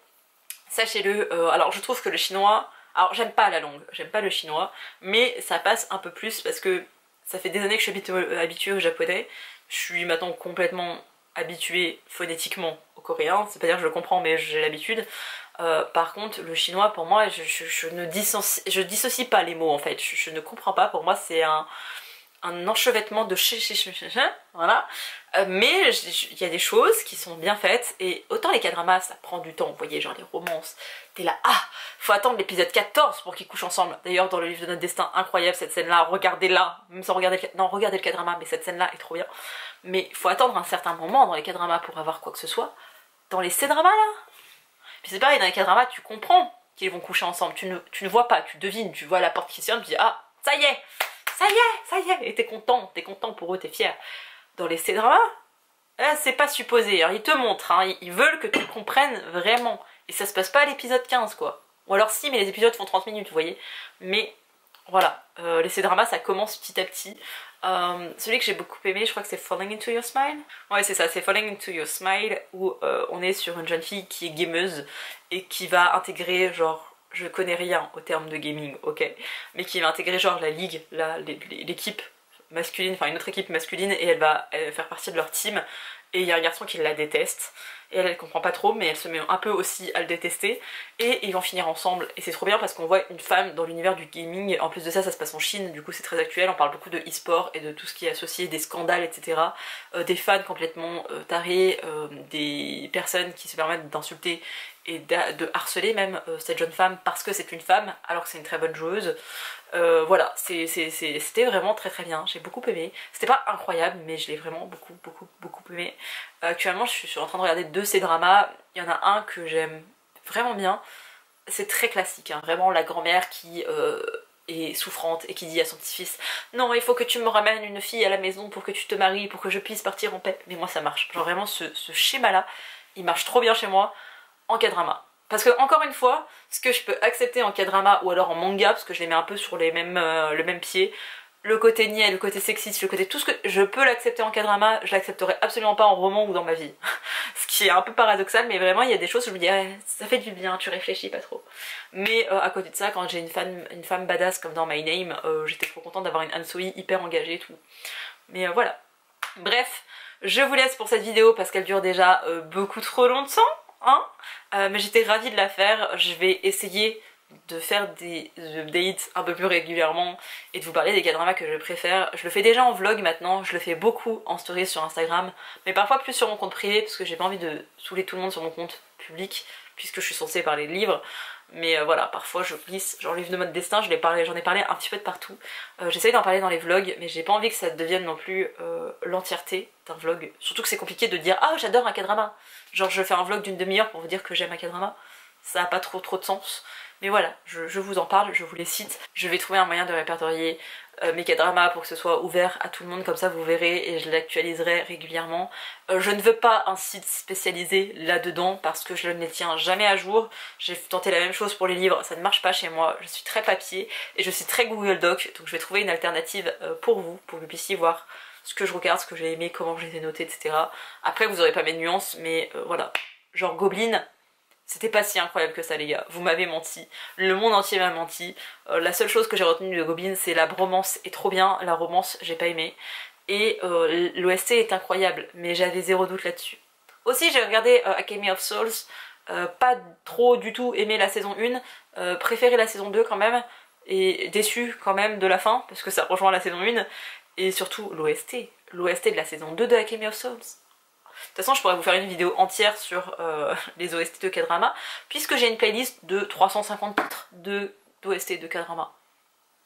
sachez-le. Alors je trouve que le chinois, alors j'aime pas la langue, j'aime pas le chinois, mais ça passe un peu plus parce que ça fait des années que je suis habituée au japonais, je suis maintenant complètement habituée phonétiquement au coréen, c'est pas dire que je le comprends mais j'ai l'habitude. Par contre le chinois pour moi, je dissocie pas les mots en fait, je ne comprends pas, pour moi c'est un enchevêtrement de voilà, mais il y a des choses qui sont bien faites, et autant les K-dramas ça prend du temps, vous voyez, genre les romances, t'es là, ah, faut attendre l'épisode 14 pour qu'ils couchent ensemble. D'ailleurs dans le livre de notre destin, incroyable cette scène là, regardez-la, même sans regarder regardez le K-drama, mais cette scène là est trop bien. Mais faut attendre un certain moment dans les K-dramas pour avoir quoi que ce soit. Dans les C-dramas là, puis c'est pareil, dans les K-dramas tu comprends qu'ils vont coucher ensemble, tu ne vois pas, tu devines, tu vois la porte qui se ferme, tu dis ah, ça y est, et t'es content pour eux, t'es fier. Dans les C-dramas, c'est pas supposé, alors ils te montrent, hein, ils veulent que tu comprennes vraiment, et ça se passe pas à l'épisode 15 quoi. Ou alors si, mais les épisodes font 30 minutes, vous voyez. Mais voilà, les C-dramas ça commence petit à petit. Celui que j'ai beaucoup aimé, je crois que c'est Falling Into Your Smile. Ouais c'est ça, c'est Falling Into Your Smile, où on est sur une jeune fille qui est gameuse et qui va intégrer genre, je connais rien au terme de gaming, ok, mais qui va intégrer genre la ligue, l'équipe masculine, enfin une autre équipe masculine, et elle va faire partie de leur team, et il y a un garçon qui la déteste, et elle comprend pas trop, mais elle se met un peu aussi à le détester, et ils vont finir ensemble, et c'est trop bien parce qu'on voit une femme dans l'univers du gaming. En plus de ça, ça se passe en Chine, du coup c'est très actuel, on parle beaucoup de e-sport et de tout ce qui est associé, des scandales, etc. Des fans complètement tarés, des personnes qui se permettent d'insulter et de harceler même cette jeune femme parce que c'est une femme alors que c'est une très bonne joueuse. Voilà, c'était vraiment très bien, j'ai beaucoup aimé. C'était pas incroyable mais je l'ai vraiment beaucoup aimé. Actuellement je suis en train de regarder deux C-dramas, il y en a un que j'aime vraiment bien, c'est très classique, hein. Vraiment la grand-mère qui est souffrante et qui dit à son petit-fils non il faut que tu me ramènes une fille à la maison pour que tu te maries, pour que je puisse partir en paix. Mais moi ça marche, genre vraiment ce schéma là, il marche trop bien chez moi en K-drama. Parce que encore une fois, ce que je peux accepter en K-drama ou alors en manga, parce que je les mets un peu sur le même pied, le côté niais, le côté sexiste, le côté tout ce que je peux l'accepter en K-drama, je l'accepterai absolument pas en roman ou dans ma vie. Ce qui est un peu paradoxal, mais vraiment il y a des choses où je me dis ça fait du bien, tu réfléchis pas trop. Mais à côté de ça, quand j'ai une femme badass comme dans My Name, j'étais trop contente d'avoir une Han Soo-hee hyper engagée et tout. Mais voilà. Bref, Je vous laisse pour cette vidéo parce qu'elle dure déjà beaucoup trop longtemps, hein, mais j'étais ravie de la faire. Je vais essayer de faire des updates un peu plus régulièrement et de vous parler des K-dramas que je préfère. Je le fais déjà en vlog maintenant, je le fais beaucoup en story sur Instagram, mais parfois plus sur mon compte privé parce que j'ai pas envie de saouler tout le monde sur mon compte public puisque je suis censée parler de livres. Mais voilà, parfois je glisse, genre Livre de mode destin, j'en ai parlé un petit peu de partout. J'essaye d'en parler dans les vlogs, mais j'ai pas envie que ça devienne non plus l'entièreté d'un vlog. Surtout que c'est compliqué de dire ah j'adore un K-drama. Genre je fais un vlog d'une demi-heure pour vous dire que j'aime un K-drama. Ça a pas trop de sens. Mais voilà, je vous en parle, je vous les cite. Je vais trouver un moyen de répertorier mes K-dramas pour que ce soit ouvert à tout le monde, comme ça vous verrez et je l'actualiserai régulièrement. Je ne veux pas un site spécialisé là-dedans parce que je ne les tiens jamais à jour. J'ai tenté la même chose pour les livres, ça ne marche pas chez moi. Je suis très papier et je suis très Google Doc, donc je vais trouver une alternative pour vous que vous puissiez voir ce que je regarde, ce que j'ai aimé, comment je les ai notés, etc. Après vous aurez pas mes nuances, mais voilà. Genre Goblin, c'était pas si incroyable que ça les gars, vous m'avez menti, le monde entier m'a menti. La seule chose que j'ai retenue de Goblin c'est la bromance est trop bien, la romance j'ai pas aimé. Et l'OST est incroyable, mais j'avais zéro doute là-dessus. Aussi j'ai regardé Academy of Souls, pas trop du tout aimé la saison 1, préféré la saison 2 quand même, et déçu quand même de la fin, parce que ça rejoint la saison 1, et surtout l'OST de la saison 2 de Academy of Souls. De toute façon je pourrais vous faire une vidéo entière sur les OST de K-drama, puisque j'ai une playlist de 350 titres d'OST de K-drama.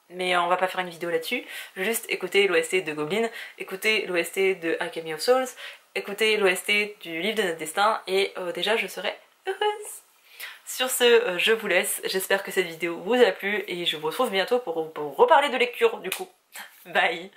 Mais on va pas faire une vidéo là-dessus, juste écouter l'OST de Goblin, écouter l'OST de Academy of Souls, écouter l'OST du livre de notre destin, et déjà je serai heureuse. Sur ce, je vous laisse, j'espère que cette vidéo vous a plu, et je vous retrouve bientôt pour reparler de lecture du coup. Bye.